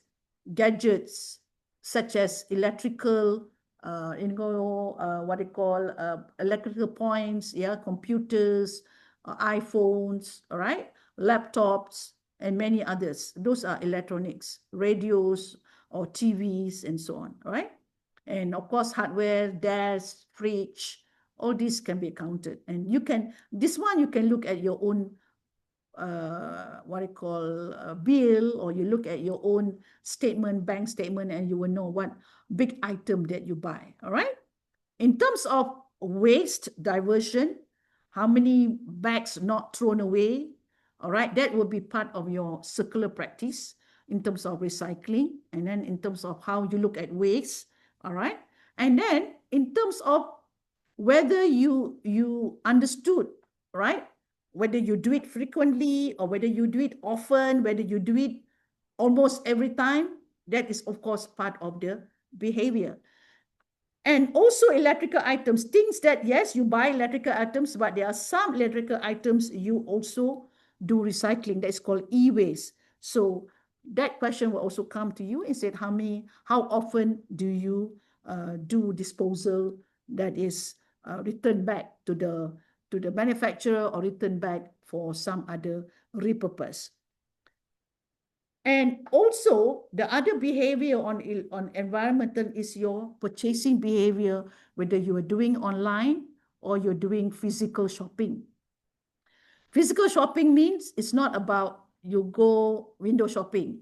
gadgets, such as electrical, what they call electrical points, yeah, computers, iPhones, all right, laptops, and many others. Those are electronics, radios or TVs and so on, all right? And of course, hardware, desk, fridge, all these can be counted. And this one you can look at your own what I call bill, or you look at your own statement, bank statement, and you will know what big item that you buy, all right? In terms of waste diversion, how many bags not thrown away, all right, that will be part of your circular practice in terms of recycling, and then in terms of how you look at waste, all right? And then in terms of whether you understood, right, whether you do it frequently or whether you do it often, whether you do it almost every time, that is of course part of the behavior. And also electrical items, things that, yes, you buy electrical items, but there are some electrical items you also do recycling. That is called e-waste. So that question will also come to you and say, how often do you do disposal that is returned back to the manufacturer or returned back for some other repurpose. And also, the other behavior on environmental is your purchasing behavior, whether you are doing online or you're doing physical shopping. Physical shopping means it's not about you go window shopping.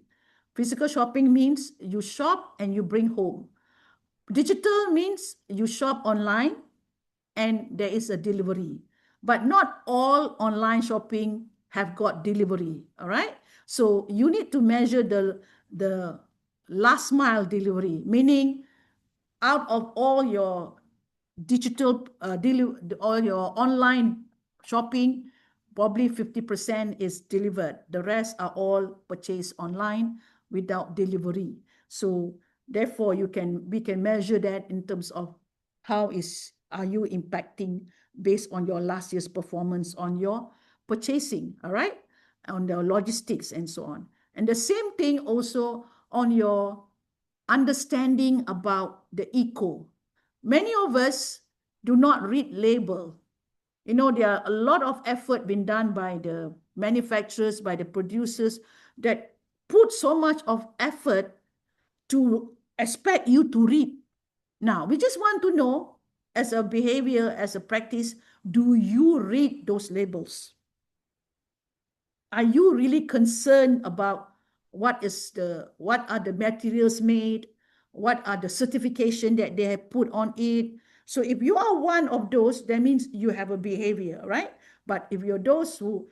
Physical shopping means you shop and you bring home. Digital means you shop online and there is a delivery. But not all online shopping have got delivery, all right? So you need to measure the last mile delivery, meaning out of all your digital, all your online shopping, probably 50% is delivered. The rest are all purchased online without delivery. So therefore, we can measure that in terms of are you impacting based on your last year's performance on your purchasing, all right? On the logistics and so on. And the same thing also on your understanding about the eco. Many of us do not read label. You know, there are a lot of effort being done by the manufacturers, by the producers that put so much of effort to expect you to read. Now, we just want to know, as a behavior, as a practice, do you read those labels? Are you really concerned about what are the materials made? What are the certification that they have put on it? So if you are one of those, that means you have a behavior, right? But if you're those who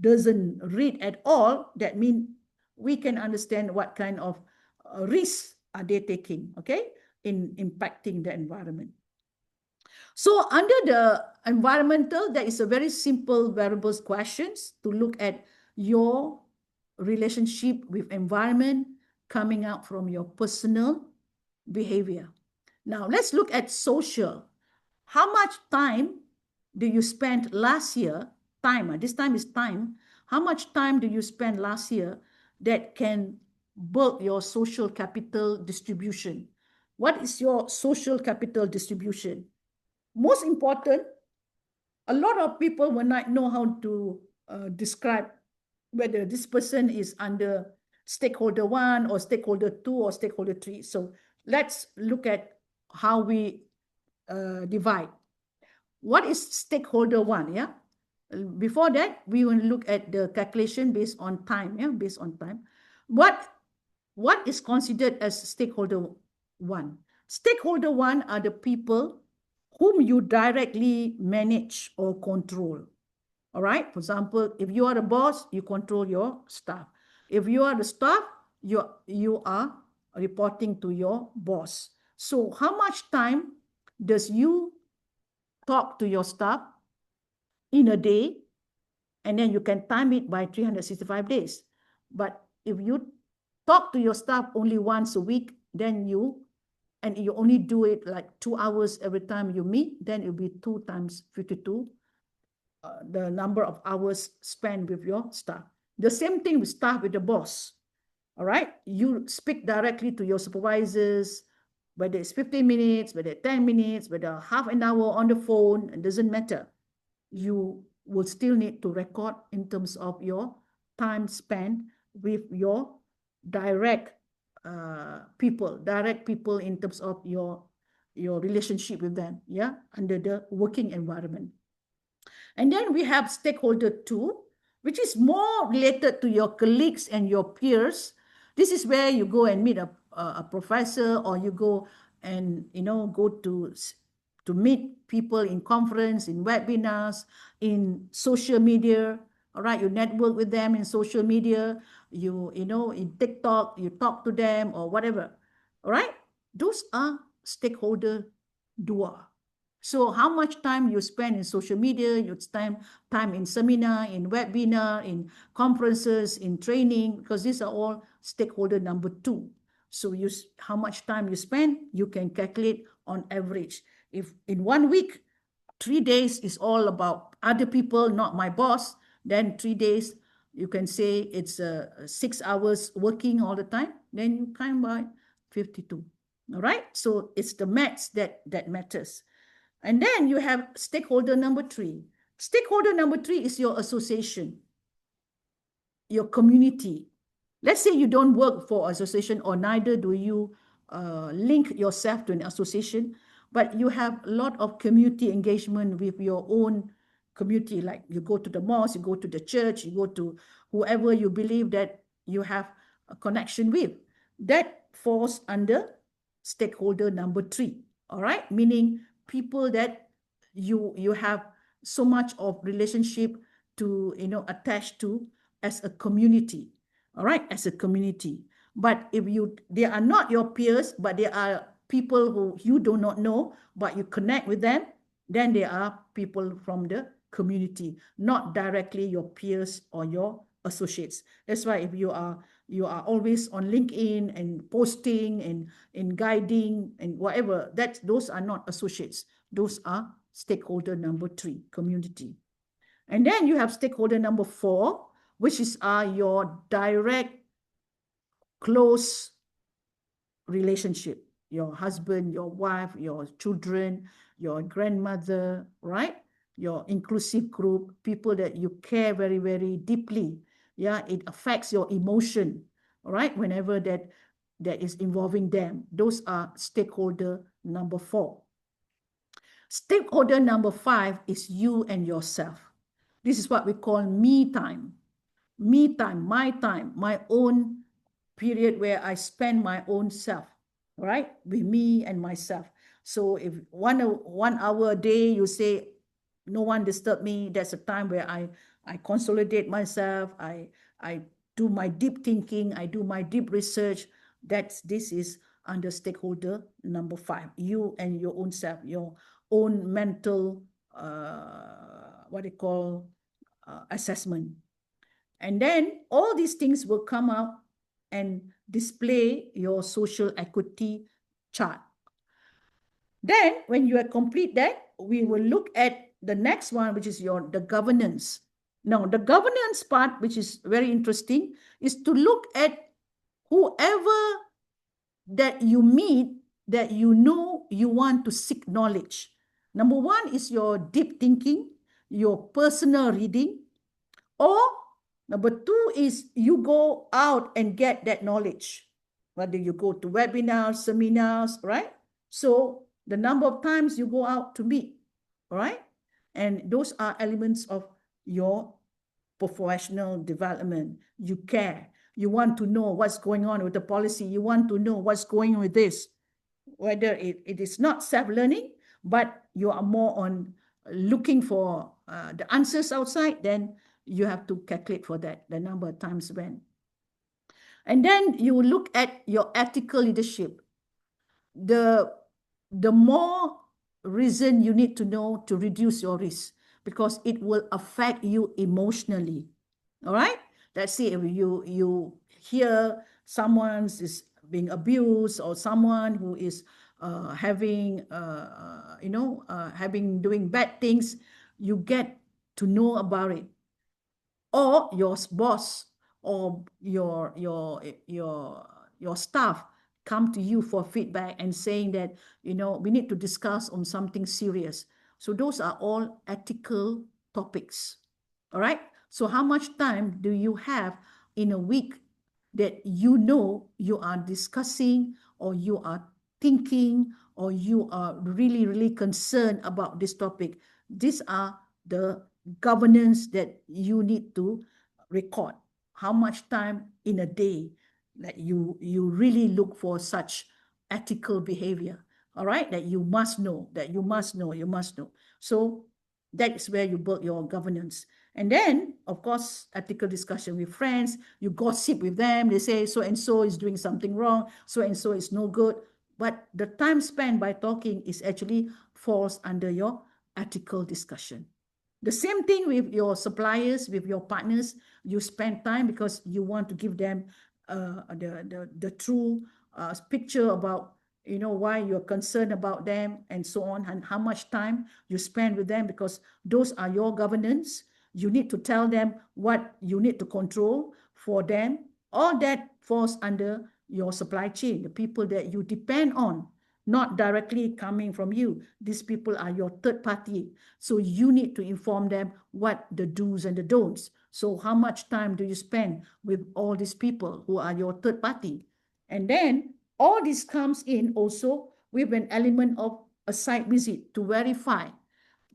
doesn't read at all, that means we can understand what kind of risks are they taking, okay, in impacting the environment. So under the environmental, there is a very simple variables questions to look at your relationship with environment coming out from your personal behavior. Now, let's look at social. How much time do you spend last year? Time, this time is time. How much time do you spend last year that can build your social capital distribution? What is your social capital distribution? Most important, a lot of people will not know how to describe whether this person is under stakeholder 1 or stakeholder 2 or stakeholder 3. So let's look at how we divide. What is stakeholder 1? Yeah. Before that, we will look at the calculation based on time. Yeah, based on time. What is considered as stakeholder 1? Stakeholder 1 are the people whom you directly manage or control. All right. For example, if you are the boss, you control your staff. If you are the staff, you are reporting to your boss. So how much time does you talk to your staff in a day? And then you can time it by 365 days. But if you talk to your staff only once a week, then you only do it like 2 hours every time you meet, then it'll be 2 times 52, the number of hours spent with your staff. The same thing with staff with the boss. All right. You speak directly to your supervisors, whether it's 15 minutes, whether 10 minutes, whether half an hour on the phone, it doesn't matter. You will still need to record in terms of your time spent with your direct people in terms of your relationship with them, yeah, under the working environment. And then we have stakeholder 2, which is more related to your colleagues and your peers. This is where you go and meet a professor, or you go and go to meet people in conference, in webinars, in social media. All right, you network with them in social media. In TikTok, you talk to them or whatever. All right, those are stakeholder 2. So how much time you spend in social media, you time in seminar, in webinar, in conferences, in training, because these are all stakeholder number 2. So how much time you spend, you can calculate on average. If in 1 week, 3 days is all about other people, not my boss, then 3 days, you can say it's 6 hours working all the time, then you count by 52. All right, so it's the maths that matters. And then you have stakeholder number 3. Stakeholder number 3 is your association, your community. Let's say you don't work for association, or neither do you link yourself to an association, but you have a lot of community engagement with your own community. Like you go to the mosque, you go to the church, you go to whoever you believe that you have a connection with. That falls under stakeholder number 3. All right, meaning people that you have so much of relationship to attached to as a community. All right, as a community. But if they are not your peers, but they are people who you do not know, but you connect with them, then they are people from the community, not directly your peers or your associates. That's why if you are always on LinkedIn and posting and guiding and whatever, those are not associates. Those are stakeholder number 3, community. And then you have stakeholder number 4, which is your direct, close relationship. Your husband, your wife, your children, your grandmother, right? Your inclusive group, people that you care very, very deeply. Yeah, it affects your emotion, all right? Whenever that is involving them. Those are stakeholder number 4. Stakeholder number 5 is you and yourself. This is what we call me time. Me time, my own period where I spend my own self, right? With me and myself. So if 1 hour a day, you say, no one disturb me, that's a time where I consolidate myself, I do my deep thinking, I do my deep research. This is under stakeholder number 5. You and your own self, your own mental, assessment. And then all these things will come out and display your social equity chart. Then when you complete that, we will look at the next one, which is the governance. Now, the governance part, which is very interesting, is to look at whoever that you meet, that you want to seek knowledge. Number 1 is your deep thinking, your personal reading, or number 2 is you go out and get that knowledge, whether you go to webinars, seminars, right? So the number of times you go out to meet, all right? And those are elements of your professional development. You care. You want to know what's going on with the policy. You want to know what's going on with this. Whether it is not self-learning, but you are more on looking for the answers outside, then you have to calculate for that, the number of times when. And then you look at your ethical leadership. The more reason you need to know to reduce your risk, because it will affect you emotionally. All right? Let's say if you hear someone is being abused, or someone who is doing bad things, you get to know about it. Or your boss or your staff come to you for feedback and saying that, we need to discuss on something serious. So those are all ethical topics. All right. So how much time do you have in a week that you know you are discussing, or you are thinking, or you are really, really concerned about this topic? These are the governance that you need to record. How much time in a day that you really look for such ethical behavior? All right, that you must know, you must know. So that's where you build your governance. And then, of course, ethical discussion with friends. You gossip with them. They say so and so is doing something wrong, so and so is no good. But the time spent by talking is actually falls under your ethical discussion. The same thing with your suppliers, with your partners. You spend time because you want to give them the true picture about, why you're concerned about them and so on, and how much time you spend with them, because those are your governance. You need to tell them what you need to control for them. All that falls under your supply chain, the people that you depend on, not directly coming from you. These people are your third party. So you need to inform them what the do's and the don'ts. So how much time do you spend with all these people who are your third party? And then all this comes in also with an element of a site visit to verify,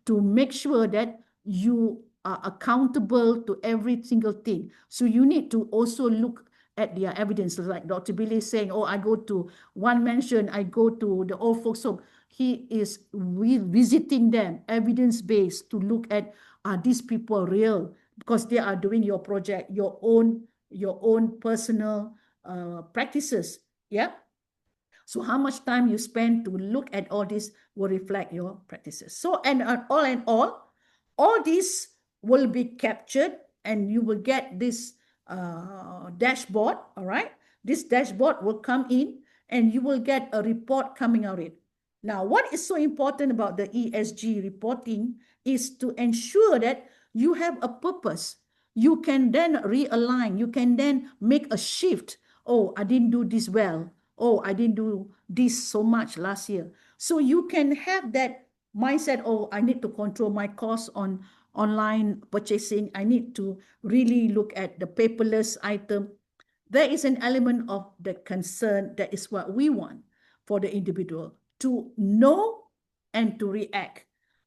to make sure that you are accountable to every single thing. So you need to also look at their evidence, like Dr. Billy saying, oh, I go to one mansion, I go to the old folks home. He is visiting them, evidence-based, to look at, are these people real? Because they are doing your project, your own personal practices. Yeah. So how much time you spend to look at all this will reflect your practices. So, and all this will be captured, and you will get this dashboard. All right. This dashboard will come in, and you will get a report coming out of it. Now, what is so important about the ESG reporting is to ensure that you have a purpose. You can then realign. You can then make a shift. Oh, I didn't do this well. Oh, I didn't do this so much last year. So you can have that mindset. Oh, I need to control my costs on online purchasing. I need to really look at the paperless item. There is an element of the concern. That is what we want for the individual to know and to react.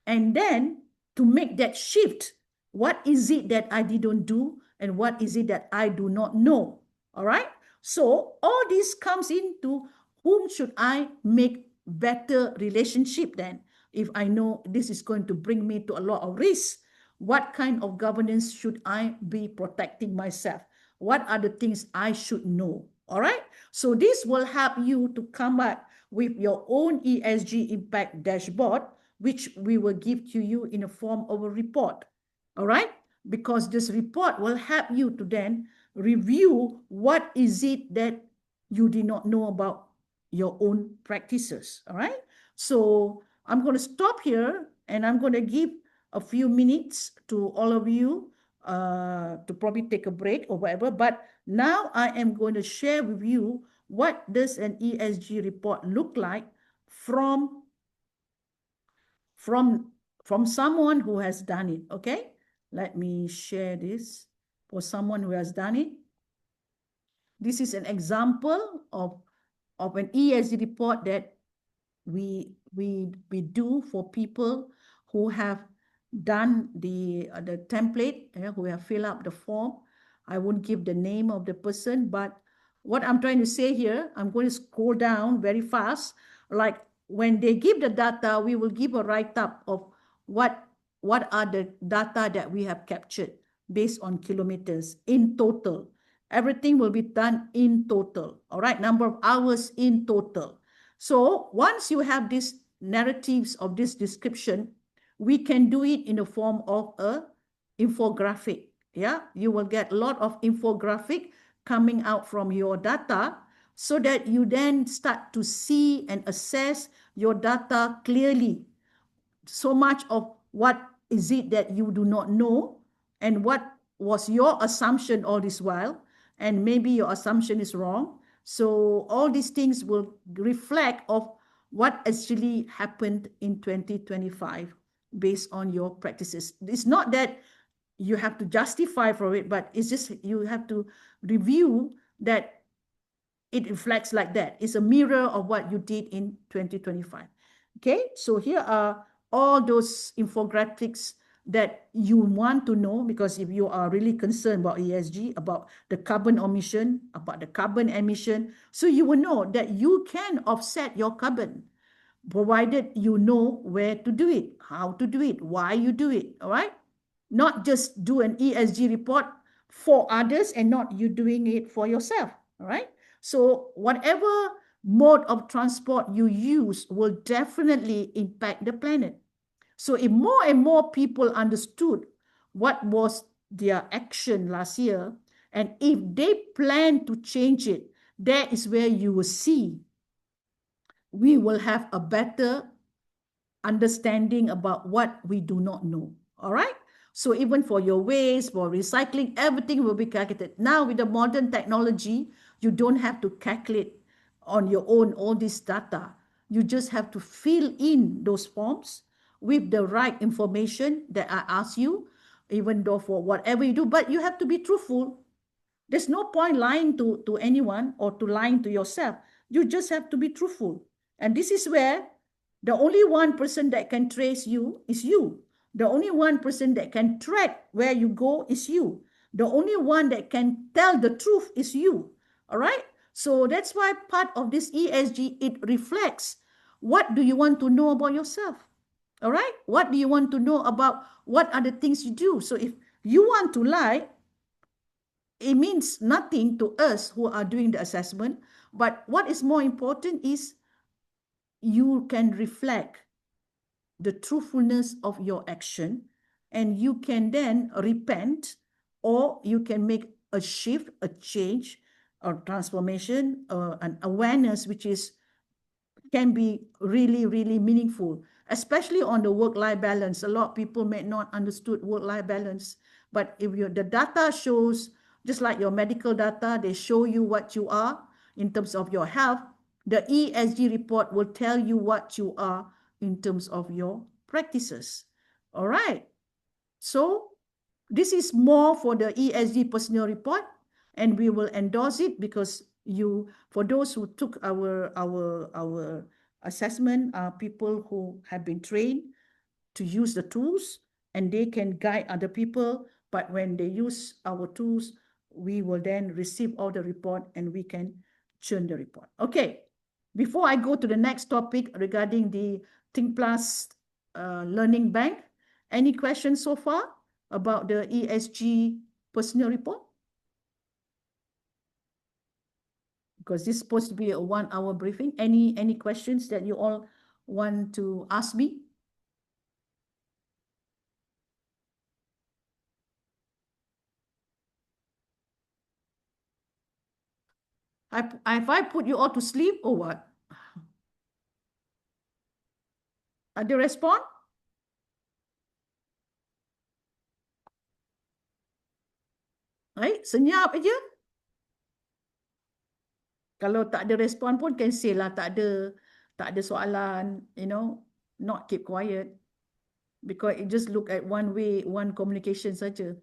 And then to make that shift. What is it that I didn't do? And what is it that I do not know? All right. So all this comes into whom should I make better relationship then? If I know this is going to bring me to a lot of risk, what kind of governance should I be protecting myself? What are the things I should know? All right. So this will help you to come up with your own ESG impact dashboard, which we will give to you in the form of a report. All right. Because this report will help you to then review what is it that you did not know about your own practices. All right. So I'm going to stop here, and I'm going to give a few minutes to all of you to probably take a break or whatever. But now I am going to share with you what does an ESG report look like from someone who has done it. Okay, let me share this for someone who has done it. This is an example of an ESG report that we do for people who have done the template, who have filled up the form. I won't give the name of the person, but what I'm trying to say here, I'm going to scroll down very fast. Like when they give the data, we will give a write-up of what are the data that we have captured based on kilometers in total. Everything will be done in total. All right, number of hours in total. So once you have these narratives of this description, we can do it in the form of a infographic. Yeah, you will get a lot of infographic coming out from your data, so that you then start to see and assess your data clearly. So much of what is it that you do not know, and what was your assumption all this while, and maybe your assumption is wrong. So all these things will reflect of what actually happened in 2025 based on your practices. It's not that you have to justify for it, but it's just you have to review that it reflects like that. It's a mirror of what you did in 2025. Okay, so here are all those infographics that you want to know, because if you are really concerned about ESG, about the carbon emission, about the carbon emission, so you will know that you can offset your carbon, provided you know where to do it, how to do it, why you do it, all right? Not just do an ESG report for others and not you doing it for yourself, all right? So whatever mode of transport you use will definitely impact the planet. So if more and more people understood what was their action last year, and if they plan to change it, that is where you will see we will have a better understanding about what we do not know. All right? So even for your waste, for recycling, everything will be calculated. Now with the modern technology, you don't have to calculate on your own all this data. You just have to fill in those forms with the right information that I ask you, even though for whatever you do, but you have to be truthful. There's no point lying to anyone or to lying to yourself. You just have to be truthful. And this is where the only one person that can trace you is you. The only one person that can track where you go is you. The only one that can tell the truth is you. All right? So that's why part of this ESG, it reflects what do you want to know about yourself? All right? What do you want to know about what are the things you do? So if you want to lie, it means nothing to us who are doing the assessment. But what is more important is you can reflect the truthfulness of your action, and you can then repent, or you can make a shift, a change, or transformation, an awareness which is can be really, really meaningful, especially on the work-life balance. A lot of people may not understood work-life balance, but if the data shows, just like your medical data, they show you what you are in terms of your health, the ESG report will tell you what you are in terms of your practices. All right. So this is more for the ESG personal report, and we will endorse it because for those who took our assessment are people who have been trained to use the tools, and they can guide other people. But when they use our tools, we will then receive all the report and we can churn the report. Okay. Before I go to the next topic regarding the Think Plus Learning Bank, any questions so far about the ESG personal report? Because this is supposed to be a 1-hour briefing. Any questions that you all want to ask me? If I put you all to sleep or what? Ada respon? Senyap aja. Kalau tak ada respon pun cancel lah, tak ada soalan, not keep quiet, because it just look at one way, one communication saja.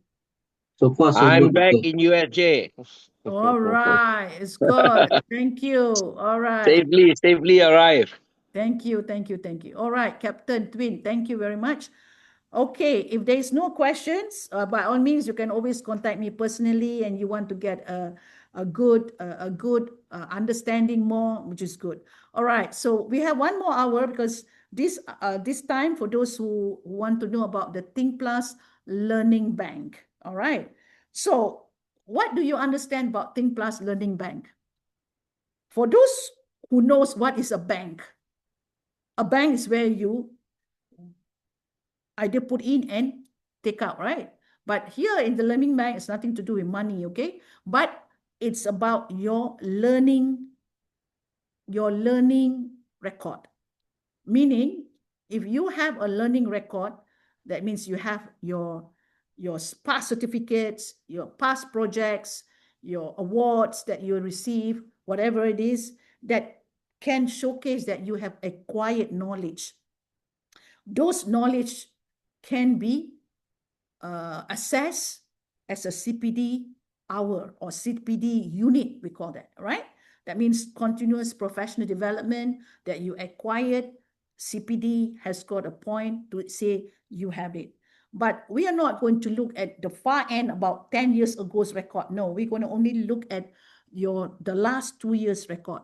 So far, so I'm good. back in USJ. All right, it's good. Thank you. All right. Safely arrive. Thank you. All right, Captain Twin, thank you very much. Okay, if there is no questions, by all means, you can always contact me personally, and you want to get a good understanding more, which is good. All right, so we have 1 more hour, because this time, for those who want to know about the Think Plus Learning Bank. All right, so what do you understand about Think Plus Learning Bank? For those who knows what is a bank is where you either put in and take out, right? But here in the learning bank, it's nothing to do with money, okay? But it's about your learning record. Meaning, if you have a learning record, that means you have your past certificates, your past projects, your awards that you receive, whatever it is, that can showcase that you have acquired knowledge. Those knowledge can be assessed as a CPD hour or CPD unit, we call that, right? That means continuous professional development that you acquired. CPD has got a point to say you have it. But we are not going to look at the far end about 10 years ago's record. No, we're going to only look at the last 2 years record,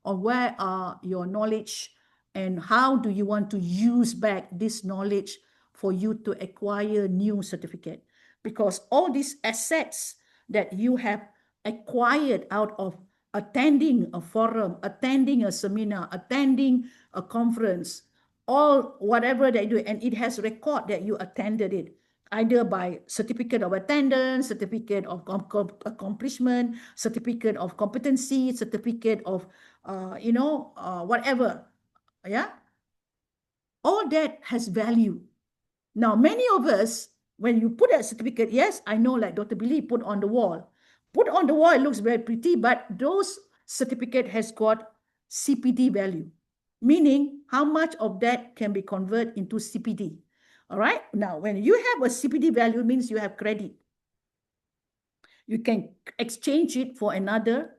or where are your knowledge and how do you want to use back this knowledge for you to acquire new certificate. Because all these assets that you have acquired out of attending a forum, attending a seminar, attending a conference, all whatever they do, and it has record that you attended it, either by certificate of attendance, certificate of accomplishment, certificate of competency, certificate of, whatever. Yeah. All that has value. Now, many of us, when you put a certificate, yes, I know, like Dr. Billy put on the wall. Put on the wall, it looks very pretty, but those certificate has got CPD value, meaning how much of that can be converted into CPD. All right. Now, when you have a CPD value, means you have credit. You can exchange it for another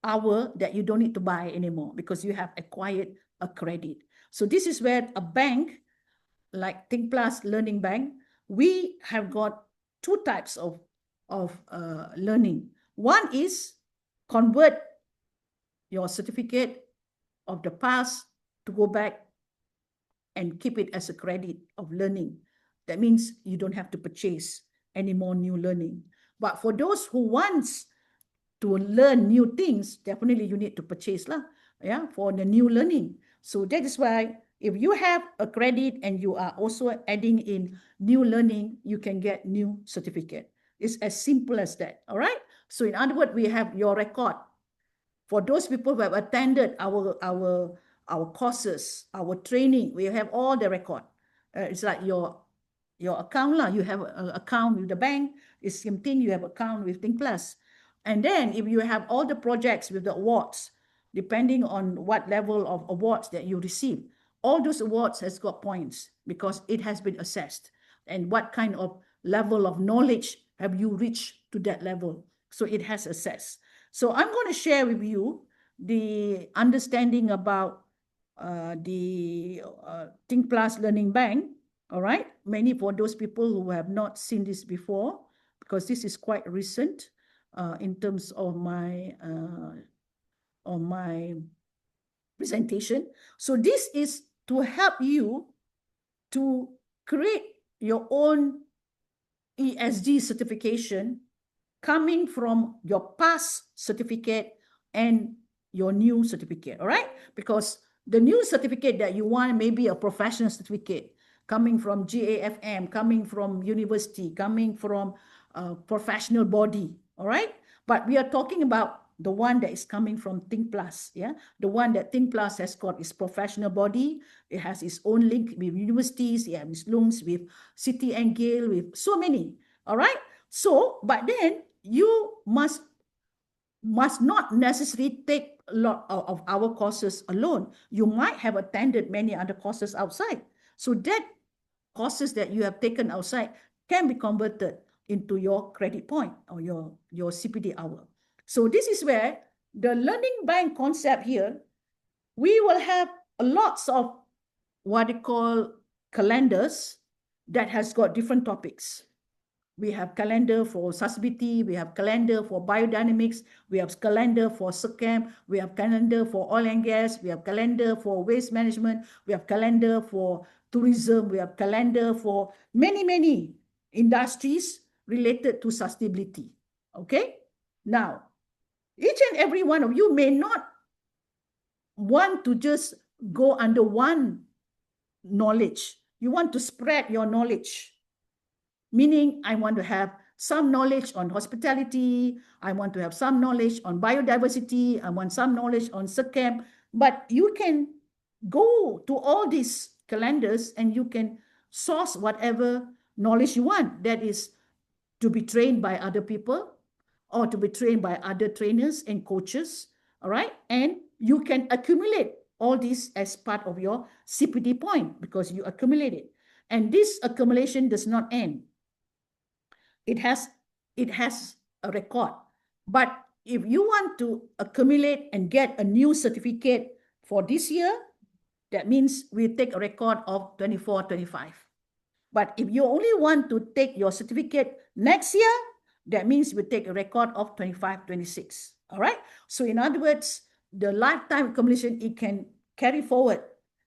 hour that you don't need to buy anymore because you have acquired a credit. So this is where a bank like Think Plus Learning Bank, we have got two types of learning. One is convert your certificate of the past to go back and keep it as a credit of learning. That means you don't have to purchase any more new learning. But for those who wants to learn new things, definitely you need to purchase lah, yeah, for the new learning. So that is why if you have a credit and you are also adding in new learning, you can get new certificate. It's as simple as that, all right? So in other words, we have your record. For those people who have attended our courses, our training, we have all the record. It's like your account lah. You have an account with the bank. It's the same thing. You have account with Think Plus. And then if you have all the projects with the awards, depending on what level of awards that you receive, all those awards has got points because it has been assessed. And what kind of level of knowledge have you reached to that level? So it has assessed. So I'm going to share with you the understanding about the Think Plus Learning Bank. All right. Many for those people who have not seen this before, because this is quite recent in terms of my presentation. So this is to help you to create your own ESG certification coming from your past certificate and your new certificate, all right? Because the new certificate that you want may be a professional certificate coming from GAFM, coming from university, coming from a professional body, all right? But we are talking about the one that is coming from Think Plus, yeah? The one that Think Plus has got is professional body. It has its own link with universities, it has links with City and Guild, with so many, all right? So, but then you must not necessarily take a lot of our courses alone. You might have attended many other courses outside. So that courses that you have taken outside can be converted into your credit point or your CPD hour. So this is where the learning bank concept here, we will have lots of what they call calendars that has got different topics. We have calendar for sustainability, we have calendar for biodynamics, we have calendar for SECAM, we have calendar for oil and gas, we have calendar for waste management, we have calendar for tourism, we have calendar for many industries related to sustainability. Okay? Now, each and every one of you may not want to just go under one knowledge. You want to spread your knowledge. Meaning, I want to have some knowledge on hospitality, I want to have some knowledge on biodiversity, I want some knowledge on SECAM, but you can go to all these calendars and you can source whatever knowledge you want. That is to be trained by other people or to be trained by other trainers and coaches, all right? And you can accumulate all this as part of your CPD point because you accumulate it. And this accumulation does not end. it has a record. But if you want to accumulate and get a new certificate for this year, that means we take a record of 24, 25. But if you only want to take your certificate next year, that means we take a record of 25, 26. All right. So in other words, the lifetime accumulation, it can carry forward,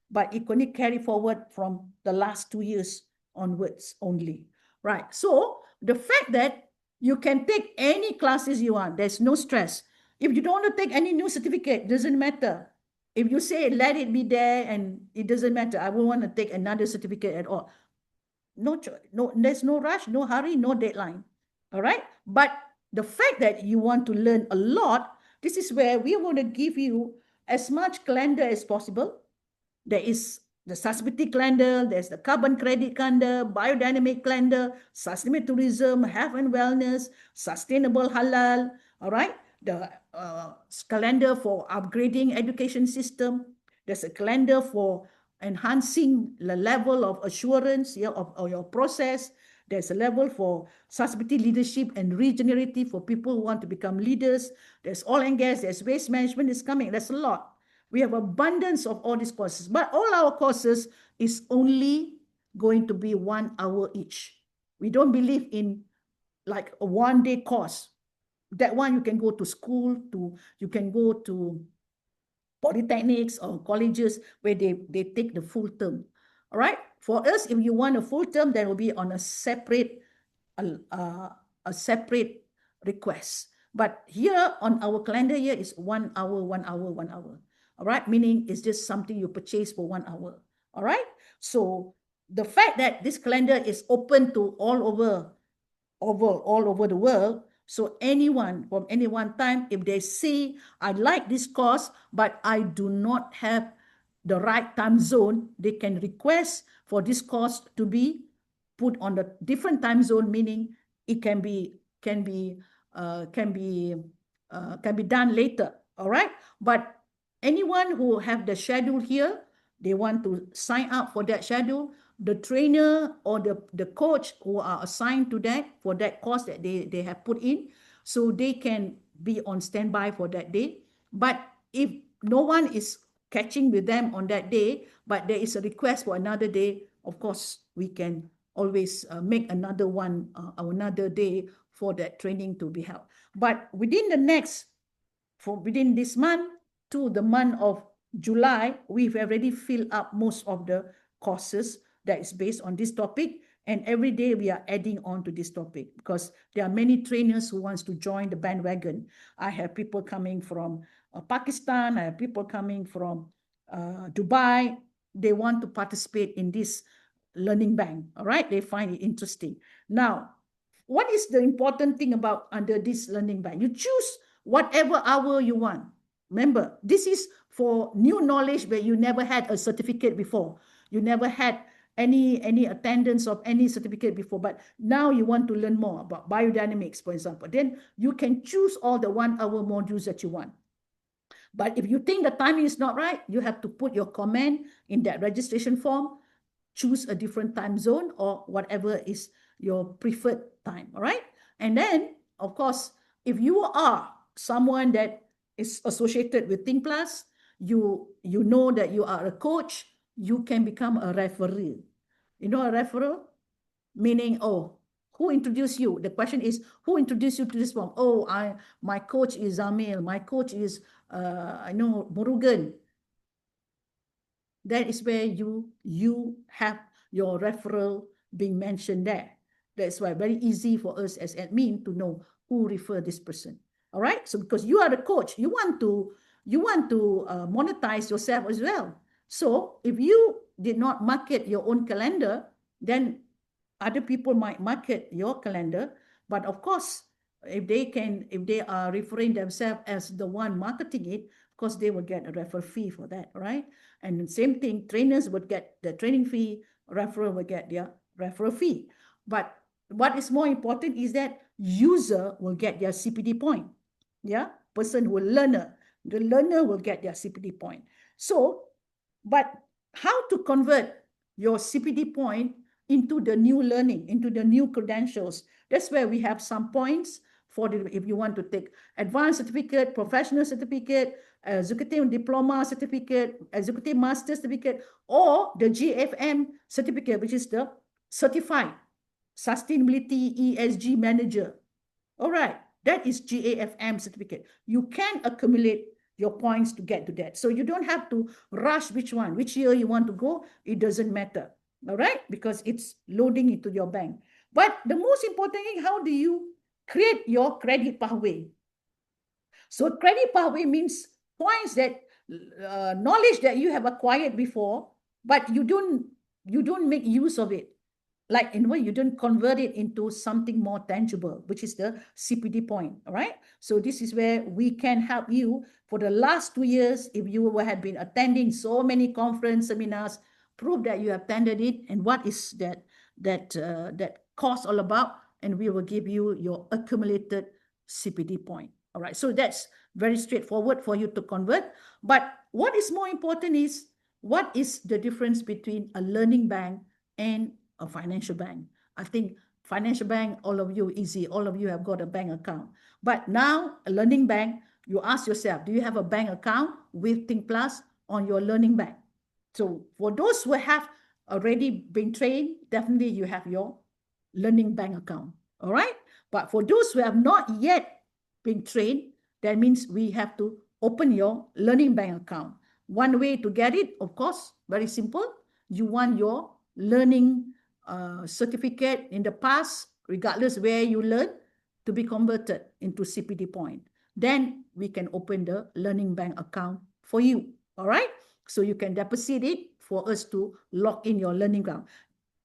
but it can only carry forward from the last 2 years onwards only. Right. So the fact that you can take any classes you want, there's no stress. If you don't want to take any new certificate, doesn't matter. If you say let it be there and it doesn't matter, I won't want to take another certificate at all. No, there's no rush, no hurry, no deadline. All right. But the fact that you want to learn a lot, this is where we want to give you as much calendar as possible. There is the sustainability calendar, there's the carbon credit calendar, biodynamic calendar, sustainable tourism, health and wellness, sustainable halal. All right. The calendar for upgrading education system. There's a calendar for enhancing the level of assurance of your process. There's a level for sustainability leadership and regenerative for people who want to become leaders. There's oil and gas, there's waste management is coming. There's a lot. We have abundance of all these courses, but all our courses is only going to be 1 hour each. We don't believe in like a 1-day course. That one you can go to school, you can go to polytechnics or colleges where they take the full term. All right. For us, if you want a full term, then will be on a separate request. But here on our calendar here is 1 hour, 1 hour, 1 hour. All right. Meaning it's just something you purchase for 1 hour. All right. So the fact that this calendar is open to all over the world. So anyone from any one time, if they say, I like this course, but I do not have the right time zone, they can request for this course to be put on the different time zone, meaning it can be done later. All right. But anyone who have the schedule here, they want to sign up for that schedule, the trainer or the coach who are assigned to that for that course that they have put in, so they can be on standby for that day. But if no one is catching with them on that day, but there is a request for another day, of course, we can always make another one, another day for that training to be held. But within this month to the month of July, we've already filled up most of the courses that is based on this topic. And every day we are adding on to this topic because there are many trainers who wants to join the bandwagon. I have people coming from Pakistan. I have people coming from Dubai. They want to participate in this learning bank. All right. They find it interesting. Now, what is the important thing about under this learning bank? You choose whatever hour you want. Remember, this is for new knowledge where you never had a certificate before. You never had any attendance of any certificate before, but now you want to learn more about biodynamics, for example. Then you can choose all the 1 hour modules that you want. But if you think the timing is not right, you have to put your comment in that registration form, choose a different time zone or whatever is your preferred time. All right. And then, of course, if you are someone that is associated with Think Plus, you know that you are a coach, you can become a referee. You know a referral? Meaning, oh, who introduced you? The question is, who introduced you to this form? Oh, my coach is Zamil. My coach is, I know, Murugan. That is where you have your referral being mentioned there. That's why very easy for us as admin to know who refer this person. All right. So because you are the coach, you want to monetize yourself as well. So if you did not market your own calendar, then other people might market your calendar. But of course, if they are referring themselves as the one marketing it, of course they will get a referral fee for that, right? And the same thing, trainers would get the training fee, referral will get their referral fee. But what is more important is that user will get their CPD point. Yeah, person who learner, the learner will get their CPD point. So, but how to convert your CPD point into the new learning, into the new credentials. That's where we have some points for the, if you want to take advanced certificate, professional certificate, executive diploma certificate, executive master certificate, or the GFM certificate, which is the certified sustainability ESG manager. All right, that is GAFM certificate. You can accumulate your points to get to that. So you don't have to rush which one, which year you want to go. It doesn't matter. All right, because it's loading into your bank. But the most important thing, how do you create your credit pathway? So credit pathway means points that knowledge that you have acquired before, but you don't make use of it. Like in a way, you don't convert it into something more tangible, which is the CPD point. All right. So this is where we can help you for the last 2 years. If you have been attending so many conference seminars, prove that you have attended it and what is that course all about, and we will give you your accumulated CPD point. All right. So that's very straightforward for you to convert. But what is more important is what is the difference between a learning bank and a financial bank. I think financial bank, all of you easy. All of you have got a bank account. But now a learning bank, you ask yourself, do you have a bank account with Think Plus on your learning bank? So for those who have already been trained, definitely you have your learning bank account. All right. But for those who have not yet been trained, that means we have to open your learning bank account. One way to get it, of course, very simple. You want your learning certificate in the past, regardless where you learn, to be converted into CPD point. Then we can open the learning bank account for you. All right. So you can deposit it for us to lock in your learning account.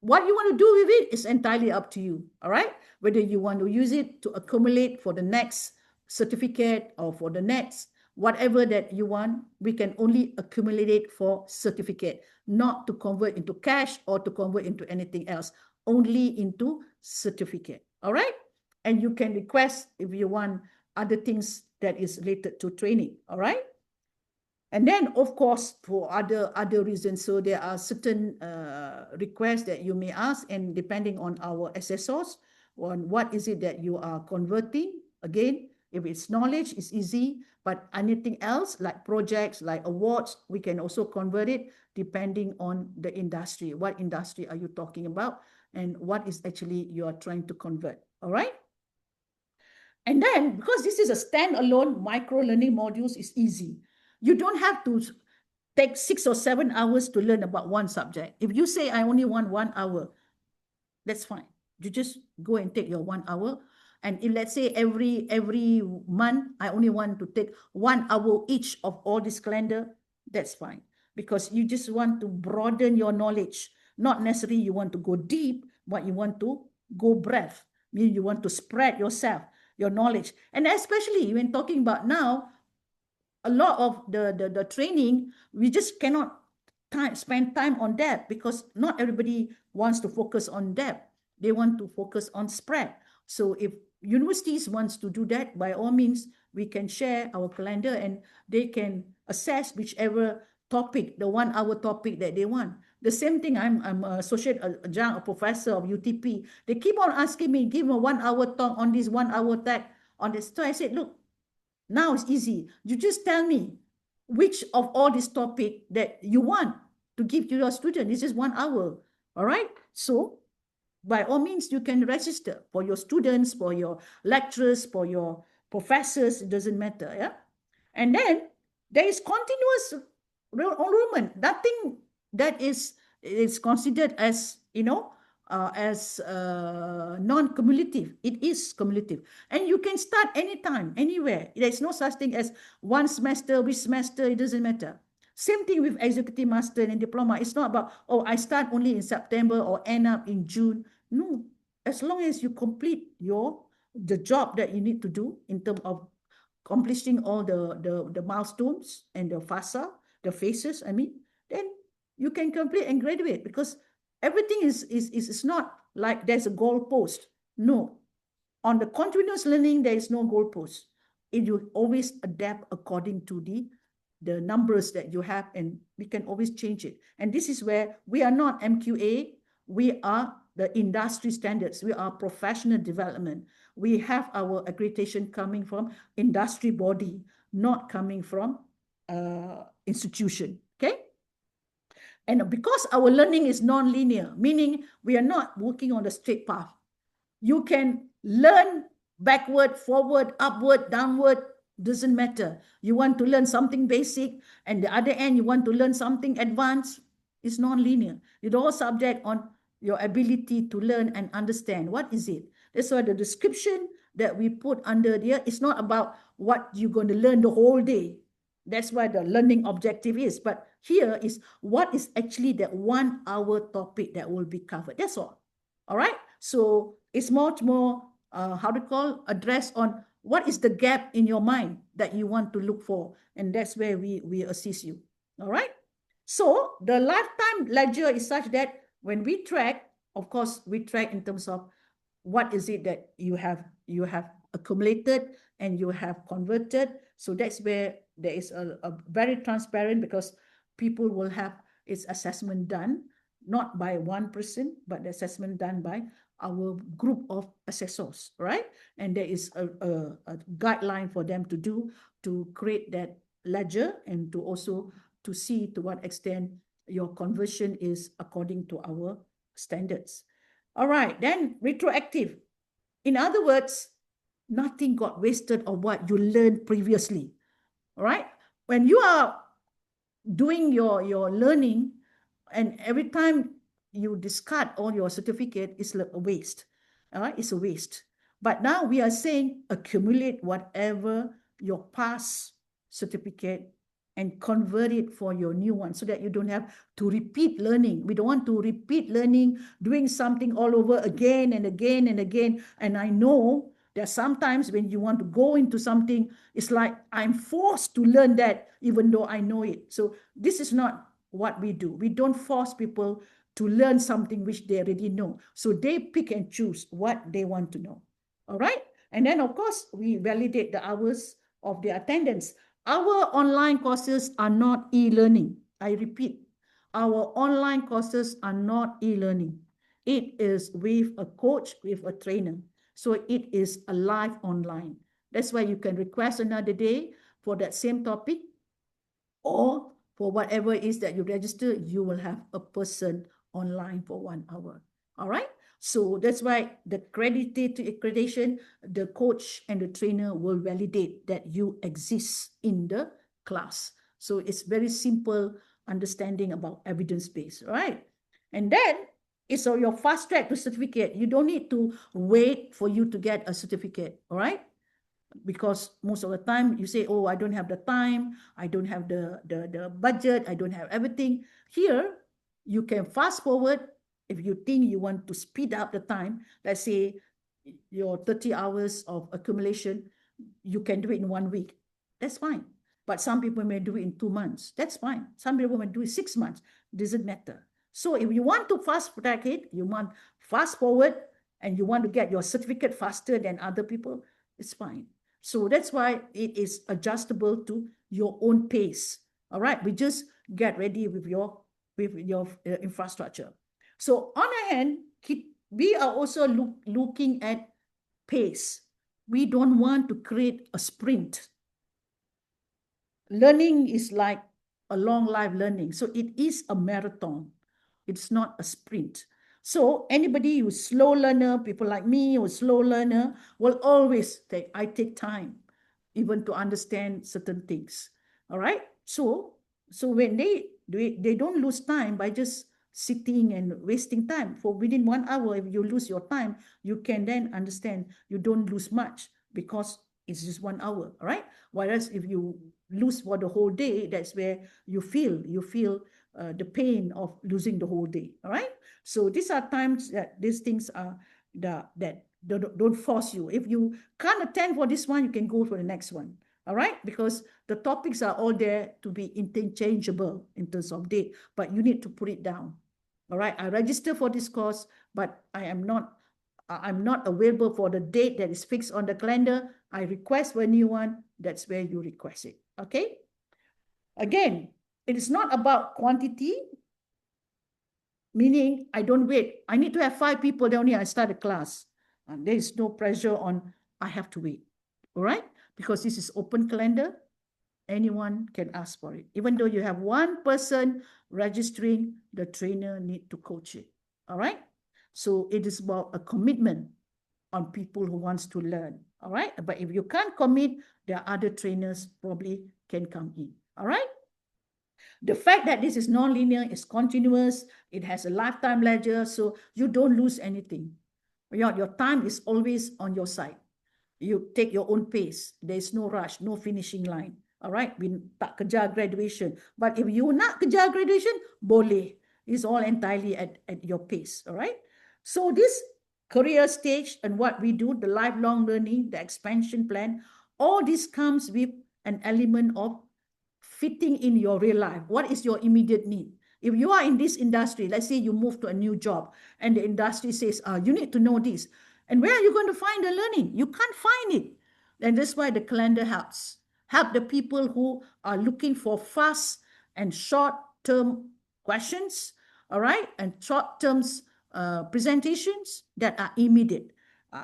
What you want to do with it is entirely up to you. All right. Whether you want to use it to accumulate for the next certificate or for the next whatever that you want, we can only accumulate it for certificate, not to convert into cash or to convert into anything else, only into certificate. All right. And you can request if you want other things that is related to training. All right. And then, of course, for other reasons, so there are certain requests that you may ask, and depending on our assessors, on what is it that you are converting. Again, if it's knowledge, it's easy, but anything else like projects, like awards, we can also convert it depending on the industry. What industry are you talking about, and what is actually you are trying to convert? All right. And then, because this is a standalone micro learning modules, is easy. You don't have to take 6 or 7 hours to learn about one subject. If you say, I only want 1 hour, that's fine. You just go and take your 1 hour. And if let's say every month, I only want to take 1 hour each of all this calendar, that's fine. Because you just want to broaden your knowledge. Not necessarily you want to go deep, but you want to go breadth. Meaning you want to spread yourself, your knowledge. And especially when talking about now, a lot of the training, we just cannot spend time on that, because not everybody wants to focus on that. They want to focus on spread. So if universities wants to do that, by all means, we can share our calendar and they can assess whichever topic, the 1 hour topic that they want. The same thing, I'm associate a professor of UTP. They keep on asking me, give me a 1 hour talk on this, 1 hour tag on this. So I said, look, now it's easy. You just tell me which of all this topic that you want to give to your student. This is 1 hour. All right. So by all means, you can register for your students, for your lecturers, for your professors. It doesn't matter. Yeah. And then there is continuous enrollment. Nothing that is considered as, as non-cumulative. It is cumulative. And you can start anytime, anywhere. There's no such thing as one semester, which semester, it doesn't matter. Same thing with executive master and diploma. It's not about, oh, I start only in September or end up in June. No, as long as you complete the job that you need to do in terms of accomplishing all the milestones and the FASA, the phases, then you can complete and graduate, because everything is not like there's a goal post. No. On the continuous learning, there is no goal post. It will always adapt according to the numbers that you have, and we can always change it. And this is where we are not MQA. we are the industry standards. We are professional development. We have our accreditation coming from industry body, not coming from institution. Okay. And because our learning is non-linear, meaning we are not working on the straight path. You can learn backward, forward, upward, downward, doesn't matter. You want to learn something basic, and the other end, you want to learn something advanced. It's non-linear. It's all subject on your ability to learn and understand. What is it? That's why the description that we put under there is not about what you're going to learn the whole day. That's why the learning objective is. But here is what is actually that 1 hour topic that will be covered. That's all. All right. So it's much more, how to call, address on what is the gap in your mind that you want to look for. And that's where we assist you. All right. So the lifetime ledger is such that when we track, of course, we track in terms of what is it that you have accumulated and you have converted. So that's where there is a very transparent, because people will have its assessment done, not by one person, but the assessment done by our group of assessors, right? And there is a guideline for them to do to create that ledger and to also to see to what extent your conversion is according to our standards. All right, then retroactive. In other words, nothing got wasted of what you learned previously. All right, when you are doing your learning, and every time you discard all your certificate, it's like a waste. All right, it's a waste. But now we are saying accumulate whatever your past certificate and convert it for your new one, so that you don't have to repeat learning. We don't want to repeat learning, doing something all over again and again and again. And I know that sometimes when you want to go into something, it's like I'm forced to learn that even though I know it. So this is not what we do. We don't force people to learn something which they already know. So they pick and choose what they want to know. All right. And then, of course, we validate the hours of their attendance. Our online courses are not e-learning. I repeat, our online courses are not e-learning. It is with a coach, with a trainer. So it is a live online. That's why you can request another day for that same topic, or for whatever it is that you register, you will have a person online for 1 hour. All right. So that's why the accreditation, the coach and the trainer will validate that you exist in the class. So it's very simple understanding about evidence-based, right? And then it's your fast track to certificate. You don't need to wait for you to get a certificate, all right? Because most of the time you say, oh, I don't have the time, I don't have the budget, I don't have everything. Here, you can fast forward. If you think you want to speed up the time, let's say your 30 hours of accumulation, you can do it in 1 week. That's fine. But some people may do it in 2 months. That's fine. Some people may do it 6 months. Doesn't matter. So if you want to fast track it, you want fast forward, and you want to get your certificate faster than other people, it's fine. So that's why it is adjustable to your own pace. All right, we just get ready with your infrastructure. So on our hand, we are also looking at pace. We don't want to create a sprint. Learning is like a long life learning. So it is a marathon. It's not a sprint. So anybody who's slow learner, people like me who's slow learner, will always I take time even to understand certain things. All right. So when they don't lose time by just sitting and wasting time. For within 1 hour, if you lose your time, you can then understand you don't lose much because it's just 1 hour. All right. Whereas if you lose for the whole day, that's where you feel the pain of losing the whole day. All right. So these are times that these things are that don't force you. If you can't attend for this one, you can go for the next one. All right, because the topics are all there to be interchangeable in terms of date, but you need to put it down. All right, I register for this course, but I'm not available for the date that is fixed on the calendar. I request for a new one. That's where you request it. Okay. Again, it is not about quantity. meaning I don't wait. I need to have 5 people, then only I start a class. And there is no pressure on I have to wait. All right? Because this is open calendar, anyone can ask for it. Even though you have one person registering, the trainer need to coach it. All right? So it is about a commitment on people who wants to learn. All right? But if you can't commit, there are other trainers probably can come in. All right? The fact that this is non-linear, is continuous, it has a lifetime ledger, so you don't lose anything. Your time is always on your side. You take your own pace. There is no rush, no finishing line. All right, we tak kejar graduation. But if you nak kejar graduation, boleh. It's all entirely at your pace. All right. So this career stage and what we do, the lifelong learning, the expansion plan, all this comes with an element of fitting in your real life. What is your immediate need? If you are in this industry, let's say you move to a new job and the industry says, you need to know this. And where are you going to find the learning? You can't find it. And that's why the calendar helps. Help the people who are looking for fast and short-term questions, all right, and short-term presentations that are immediate,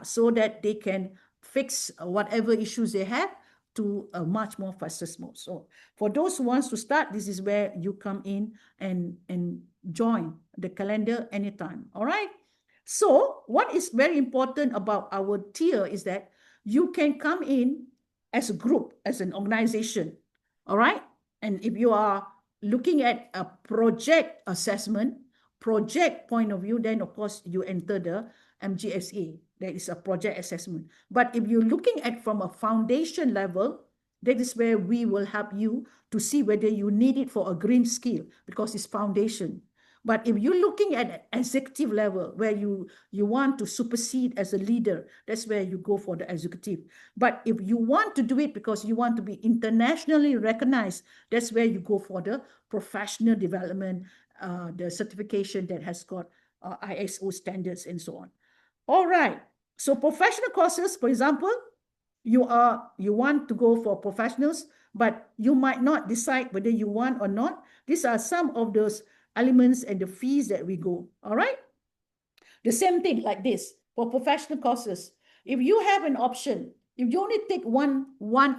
so that they can fix whatever issues they have to a much more faster mode. So for those who wants to start, this is where you come in and join the calendar anytime. All right. So what is very important about our tier is that you can come in as a group, as an organization. All right. And if you are looking at a project assessment, project point of view, then of course you enter the MGSA. That is a project assessment. But if you're looking at from a foundation level, that is where we will help you to see whether you need it for a green skill, because it's foundation. But if you're looking at an executive level where you want to supersede as a leader, that's where you go for the executive. But if you want to do it because you want to be internationally recognized, that's where you go for the professional development, the certification that has got ISO standards and so on. All right. So professional courses, for example, you want to go for professionals, but you might not decide whether you want or not. These are some of those elements and the fees that we go. All right. The same thing like this for professional courses. If you have an option, if you only take one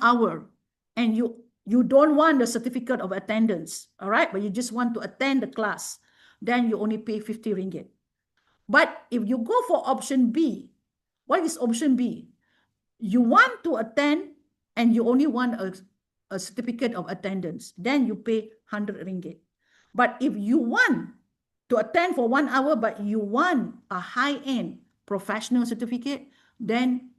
hour and you don't want the certificate of attendance, all right, but you just want to attend the class, then you only pay 50 ringgit. But if you go for option B, what is option B? You want to attend and you only want a certificate of attendance, then you pay 100 ringgit. But if you want to attend for 1 hour, but you want a high-end professional certificate, then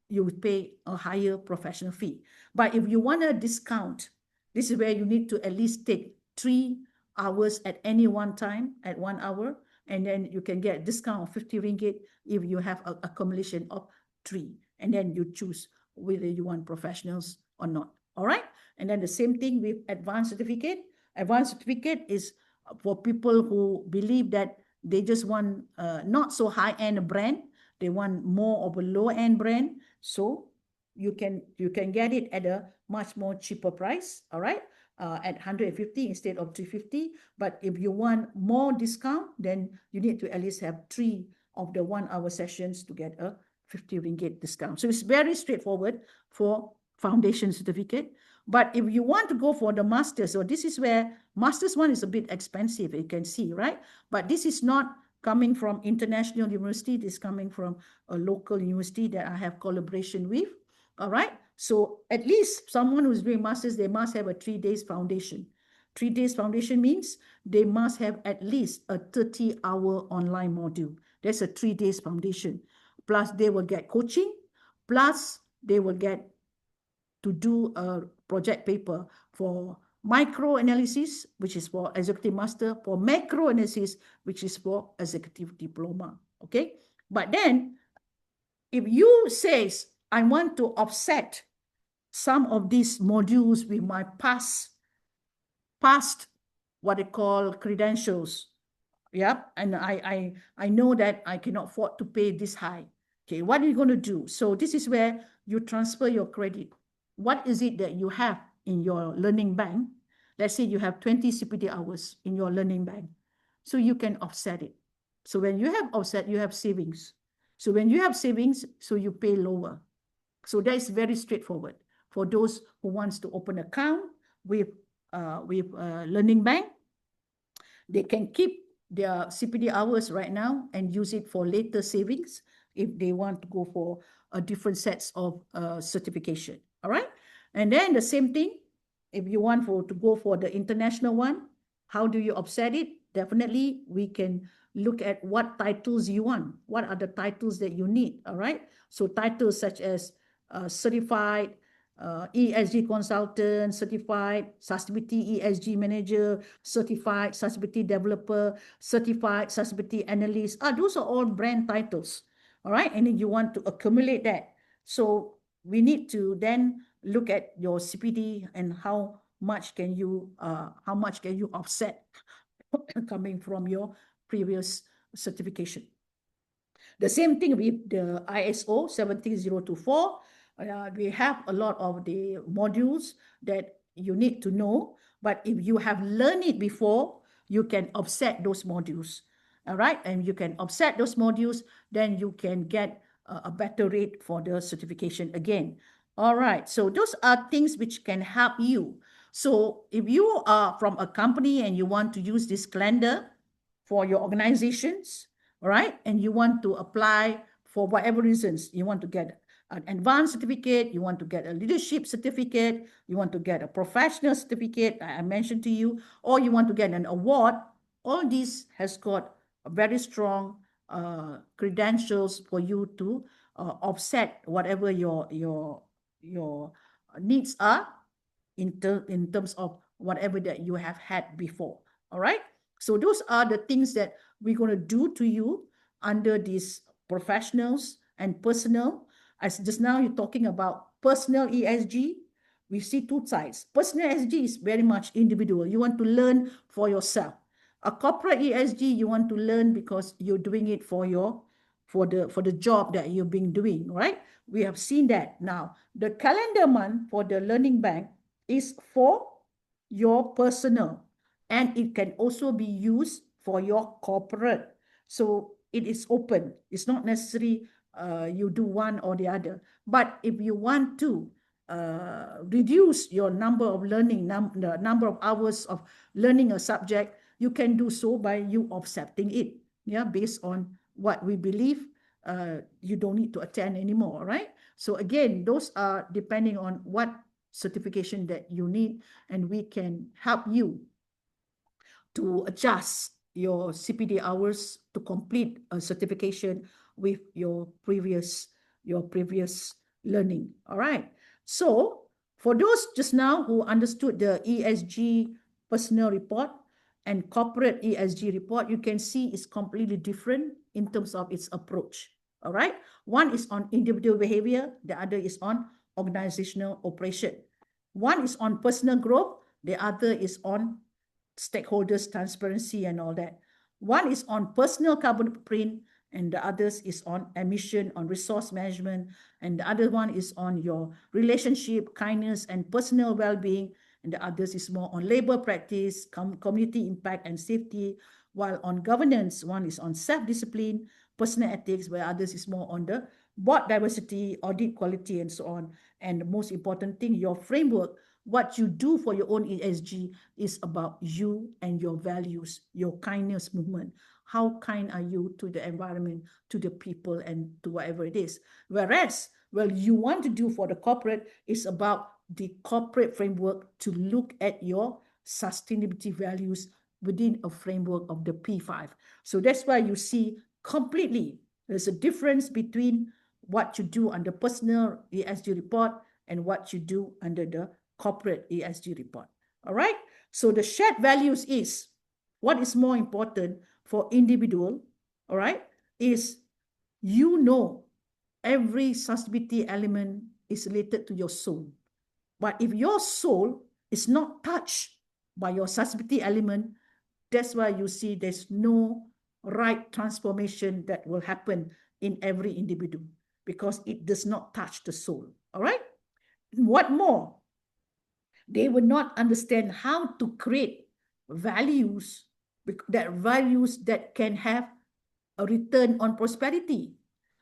you would pay a higher professional fee. But if you want a discount, this is where you need to at least take 3 hours at any one time at 1 hour, and then you can get a discount of 50 ringgit if you have an accumulation of 3. And then you choose whether you want professionals or not. All right. And then the same thing with advanced certificate. Advanced certificate is for people who believe that they just want not so high-end brand. They want more of a low-end brand. So you can get it at a much more cheaper price. All right. At 150 instead of 350. But if you want more discount, then you need to at least have 3 of the 1 hour sessions to get a 50 ringgit discount. So it's very straightforward for foundation certificate. But if you want to go for the master's, so this is where master's one is a bit expensive, you can see, right? But this is not coming from international university. This is coming from a local university that I have collaboration with. All right. So at least someone who's doing master's, they must have a 3 days foundation. 3 days foundation means they must have at least a 30-hour online module. That's a 3 days foundation. Plus they will get coaching, plus they will get to do a project paper for micro analysis, which is for executive master, for macro analysis, which is for executive diploma. Okay. But then if you says, I want to offset some of these modules with my past what they call credentials. Yeah, and I know that I cannot afford to pay this high. Okay, what are you going to do? So this is where you transfer your credit. What is it that you have in your learning bank? Let's say you have 20 CPD hours in your learning bank. so you can offset it. So when you have offset, you have savings. So when you have savings, so you pay lower. So that is very straightforward for those who wants to open account with Learning Bank. They can keep their CPD hours right now and use it for later savings if they want to go for a different sets of certification. All right. And then the same thing, if you want to go for the international one, how do you offset it? Definitely, we can look at what titles you want. What are the titles that you need? All right. So titles such as certified ESG consultant, certified sustainability ESG manager, certified sustainability developer, certified sustainability analyst. Those are all brand titles. All right. And then you want to accumulate that. So we need to then look at your CPD and how much can you offset coming from your previous certification. The same thing with the ISO 17024. We have a lot of the modules that you need to know, but if you have learned it before, you can offset those modules. All right, and you can offset those modules, then you can get a better rate for the certification again. All right, so those are things which can help you. So if you are from a company and you want to use this calendar for your organizations, all right, and you want to apply for whatever reasons, you want to get an advanced certificate, you want to get a leadership certificate, you want to get a professional certificate, I mentioned to you, or you want to get an award, all this has got a very strong credentials for you to offset whatever your needs are in terms of whatever that you have had before. All right. So those are the things that we're going to do to you under these professionals and personal. As just now you're talking about personal ESG, we see two sides. Personal ESG is very much individual. You want to learn for yourself. A corporate ESG, you want to learn because you're doing it for the job that you've been doing, right? We have seen that. Now, the calendar month for the Learning Bank is for your personal, and it can also be used for your corporate. So it is open. It's not necessary you do one or the other. But if you want to reduce your number of learning, the number of hours of learning a subject, you can do so by you offsetting it, yeah, based on what we believe you don't need to attend anymore, right? So again, those are depending on what certification that you need, and we can help you to adjust your CPD hours to complete a certification with your previous learning. All right. So for those just now who understood the ESG personal report and corporate ESG report, you can see it's completely different in terms of its approach. All right. One is on individual behavior. The other is on organizational operation. One is on personal growth. The other is on stakeholders, transparency, and all that. One is on personal carbon footprint, and the others is on emission, on resource management, and the other one is on your relationship, kindness, and personal well-being, and the others is more on labor practice, community impact, and safety, while on governance, one is on self-discipline, personal ethics, where others is more on the board diversity, audit quality, and so on. And the most important thing, your framework, what you do for your own ESG is about you and your values, your kindness movement. How kind are you to the environment, to the people, and to whatever it is? Whereas, well, you want to do for the corporate is about the corporate framework to look at your sustainability values within a framework of the P5. So that's why you see completely there's a difference between what you do under personal ESG report and what you do under the corporate ESG report. All right. So the shared values is what is more important for individual. All right. Is every sustainability element is related to your soul. But if your soul is not touched by your sustainability element, that's why you see there's no right transformation that will happen in every individual because it does not touch the soul. All right. What more? They would not understand how to create values that values that can have a return on prosperity.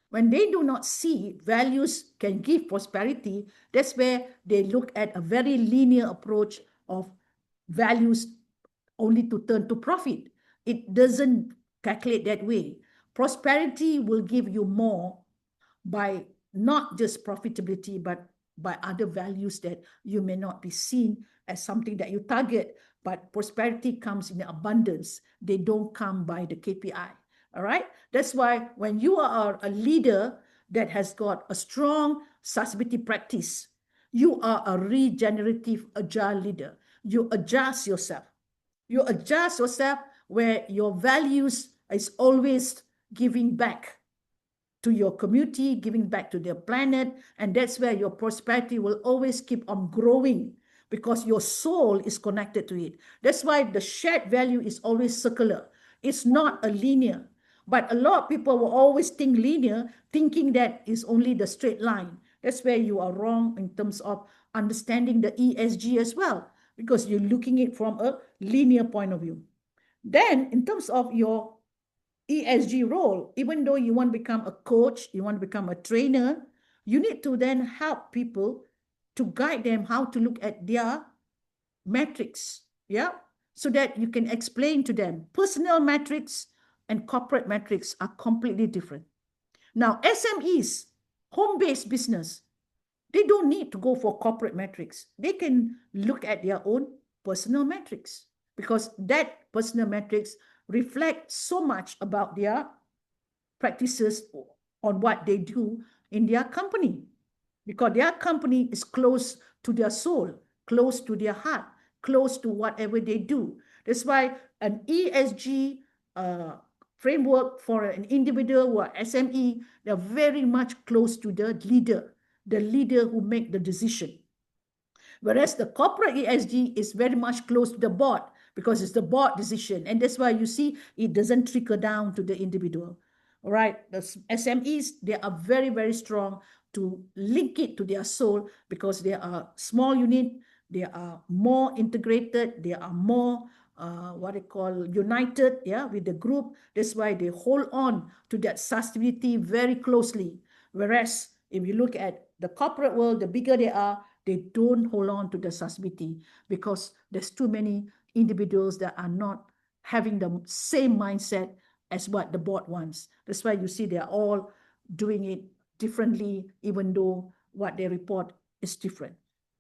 When they do not see values can give prosperity, that's where they look at a very linear approach of values only to turn to profit. It doesn't calculate that way. Prosperity will give you more by not just profitability, but by other values that you may not be seen as something that you target. But prosperity comes in abundance. They don't come by the KPI. All right. That's why when you are a leader that has got a strong sustainability practice, you are a regenerative, agile leader. You adjust yourself. You adjust yourself where your values is always giving back to your community, giving back to the planet, and that's where your prosperity will always keep on growing because your soul is connected to it. That's why the shared value is always circular. It's not a linear. But a lot of people will always think linear, thinking that is only the straight line. That's where you are wrong in terms of understanding the ESG as well, because you're looking at it from a linear point of view. Then, in terms of your ESG role, even though you want to become a coach, you want to become a trainer, you need to then help people to guide them how to look at their metrics, yeah, so that you can explain to them personal metrics and corporate metrics are completely different. Now, SMEs, home-based business, they don't need to go for corporate metrics. They can look at their own personal metrics because that personal metrics reflect so much about their practices on what they do in their company, because their company is close to their soul, close to their heart, close to whatever they do. That's why an ESG framework for an individual or SME, they're very much close to the leader who make the decision. Whereas the corporate ESG is very much close to the board because it's the board decision. And that's why you see it doesn't trickle down to the individual. All right. The SMEs, they are very, very strong to link it to their soul because they are small unit, they are more integrated, they are more what they call united, yeah, with the group. That's why they hold on to that sustainability very closely. Whereas if you look at the corporate world, the bigger they are, they don't hold on to the sustainability because there's too many individuals that are not having the same mindset as what the board wants. That's why you see they're all doing it differently, even though what they report is different.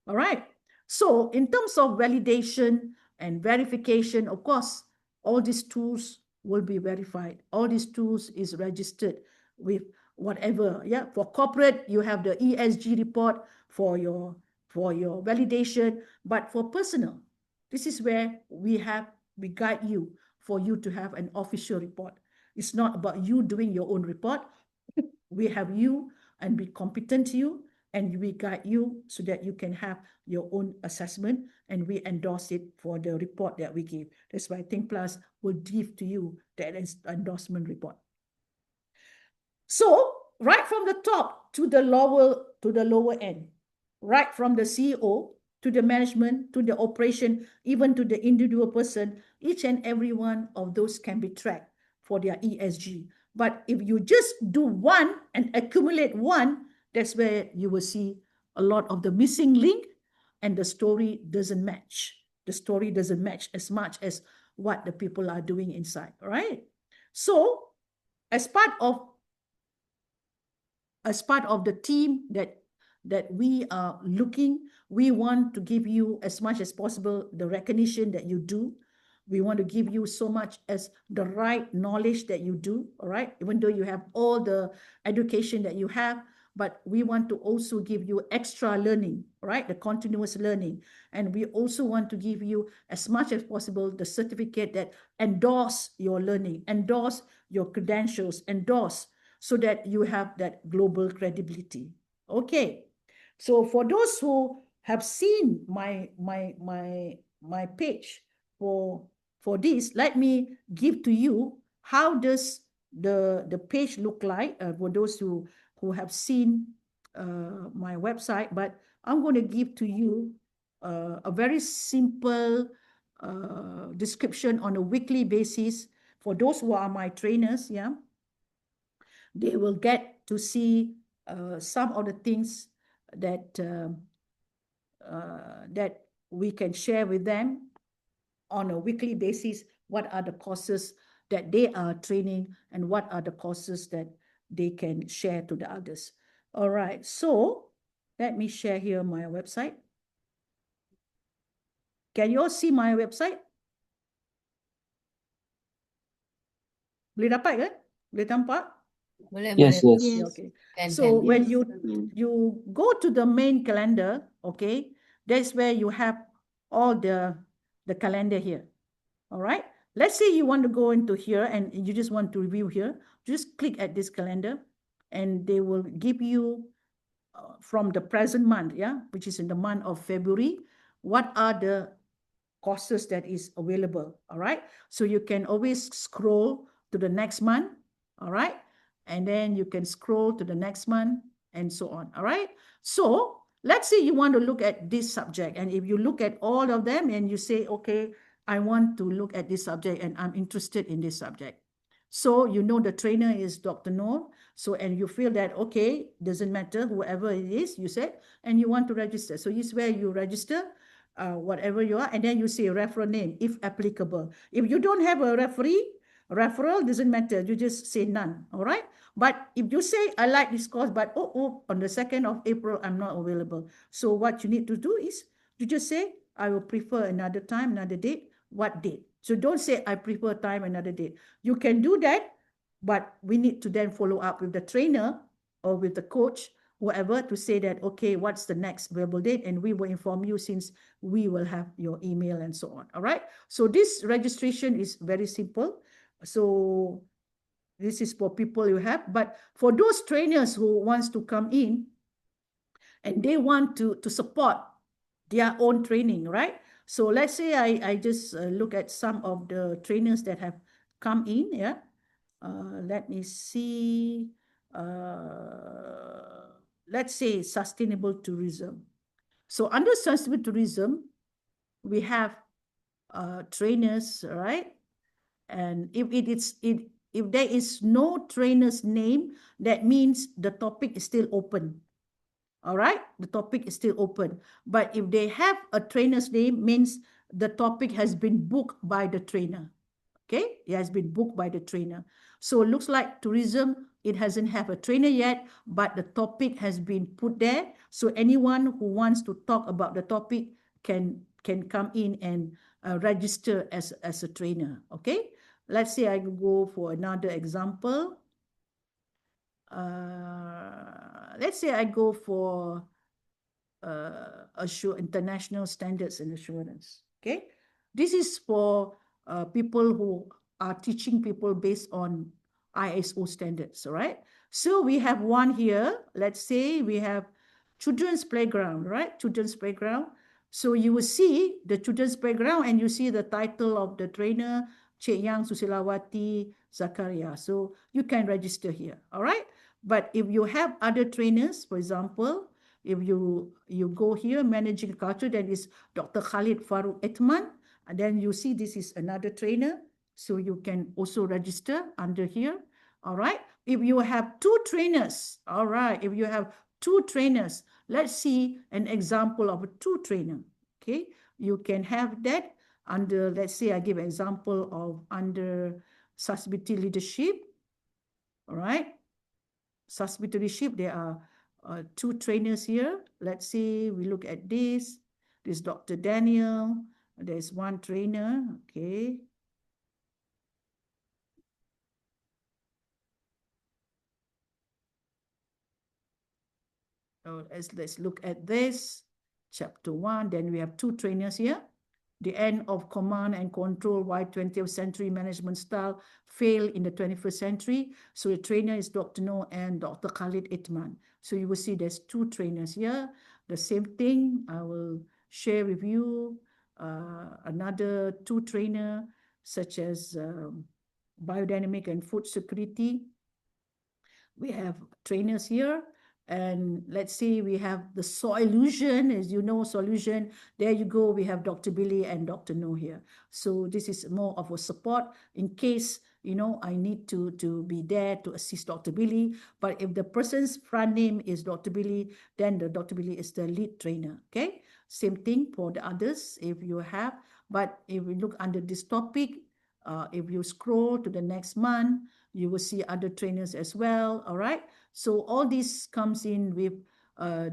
All right. So in terms of validation and verification, of course, all these tools will be verified. All these tools is registered with whatever. Yeah. For corporate, you have the ESG report for your validation, but for personal, this is where we guide you for you to have an official report. It's not about you doing your own report. We have you and be competent to you, and we guide you so that you can have your own assessment, and we endorse it for the report that we give. That's why Think Plus will give to you that endorsement report. So right from the top to the lower end, right from the CEO to the management, to the operation, even to the individual person, each and every one of those can be tracked for their ESG. But if you just do one and accumulate one, that's where you will see a lot of the missing link and the story doesn't match. The story doesn't match as much as what the people are doing inside, right? So as part of the team that we are looking, we want to give you as much as possible the recognition that you do. We want to give you so much as the right knowledge that you do, all right? Even though you have all the education that you have, but we want to also give you extra learning, right? The continuous learning. And we also want to give you as much as possible the certificate that endorse your learning, endorse your credentials, endorse so that you have that global credibility. Okay. So for those who have seen my page for this, let me give to you how does the page look like for those who have seen my website. But I'm going to give to you a very simple description on a weekly basis. For those who are my trainers, yeah, they will get to see some of the things that that we can share with them on a weekly basis. What are the courses that they are training and what are the courses that they can share to the others. All right, so let me share here my website. Can you all see my website? Boleh dapat kan? Boleh nampak? Boleh, Yes, boleh. yes. Okay. Can, So can. when Yes. you go to the main calendar, okay, that's where you have all the calendar here. All right. Let's say you want to go into here and you just want to review here. Just click at this calendar, and they will give you from the present month, yeah, which is in the month of February, what are the courses that is available. All right. So you can always scroll to the next month. All right. And then you can scroll to the next month and so on. All right. So let's say you want to look at this subject. And if you look at all of them and you say, okay, I want to look at this subject and I'm interested in this subject. So you know the trainer is Dr. Noor. So, and you feel that, okay, doesn't matter, whoever it is, you said, and you want to register. So this is where you register whatever you are, and then you say referral name, if applicable. If you don't have a referral doesn't matter. You just say none, all right? But if you say, I like this course, but on the 2nd of April, I'm not available. So what you need to do is, you just say, I will prefer another time, another date. What date? So don't say, I prefer time, another date. You can do that, but we need to then follow up with the trainer or with the coach, whoever, to say that, okay, what's the next available date? And we will inform you since we will have your email and so on. All right. So this registration is very simple. So this is for people you have, but for those trainers who wants to come in and they want to support their own training, right? So let's say I just look at some of the trainers that have come in, yeah. Let me see. Let's say sustainable tourism. So under sustainable tourism, we have trainers, right? And if there is no trainer's name, that means the topic is still open. All right, the topic is still open. But if they have a trainer's name, means the topic has been booked by the trainer. Okay, it has been booked by the trainer. So it looks like tourism, it hasn't have a trainer yet, but the topic has been put there. So anyone who wants to talk about the topic can come in and register as a trainer. Okay, let's say I go for another example. Let's say I go for international standards and assurance. Okay, this is for people who are teaching people based on ISO standards. All right. So we have one here. Let's say we have children's playground, right? Children's playground. So you will see the children's playground and you see the title of the trainer, Cik Yang Susilawati Zakaria. So you can register here. All right. But if you have other trainers, for example, if you go here, managing culture, that is Dr. Khalid Farouk Etman, and then you see this is another trainer. So you can also register under here. All right. If you have two trainers, all right. If you have two trainers, let's see an example of a two trainer. Okay. You can have that under, let's say I give an example of under sustainability leadership. All right. Sustainability leadership, there are two trainers here. Let's see, we look at this. This is Dr. Daniel. There's one trainer, okay. So let's look at this, chapter 1. Then we have two trainers here. The end of command and control, why 20th century management style fail in the 21st century. So the trainer is Dr. Noor and Dr. Khalid Itman. So you will see there's two trainers here. The same thing, I will share with you another two trainer, such as biodynamic and food security. We have trainers here. And let's say we have the solution, as you know, solution. There you go. We have Dr. Billy and Dr. No here. So this is more of a support in case, you know, I need to be there to assist Dr. Billy. But if the person's front name is Dr. Billy, then the Dr. Billy is the lead trainer. Okay. Same thing for the others if you have. But if we look under this topic, if you scroll to the next month, you will see other trainers as well. All right. So all this comes in with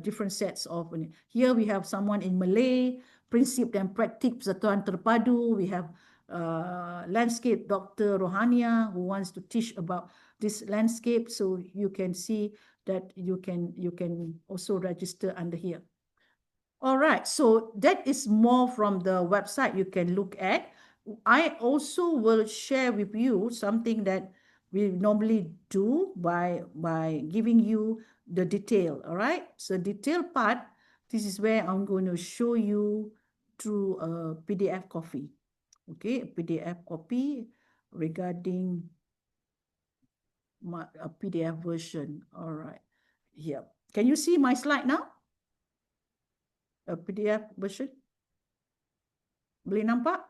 different sets of. Here we have someone in Malay, prinsip dan praktik persatuan terpadu. We have landscape Dr. Rohania who wants to teach about this landscape. So you can see that you can also register under here. All right, so that is more from the website you can look at. I also will share with you something that we normally do by giving you the detail. All right, so detail part, this is where I'm going to show you through a PDF copy. Okay, a PDF copy regarding a PDF version. All right, here. Can you see my slide now? A PDF version. Boleh nampak?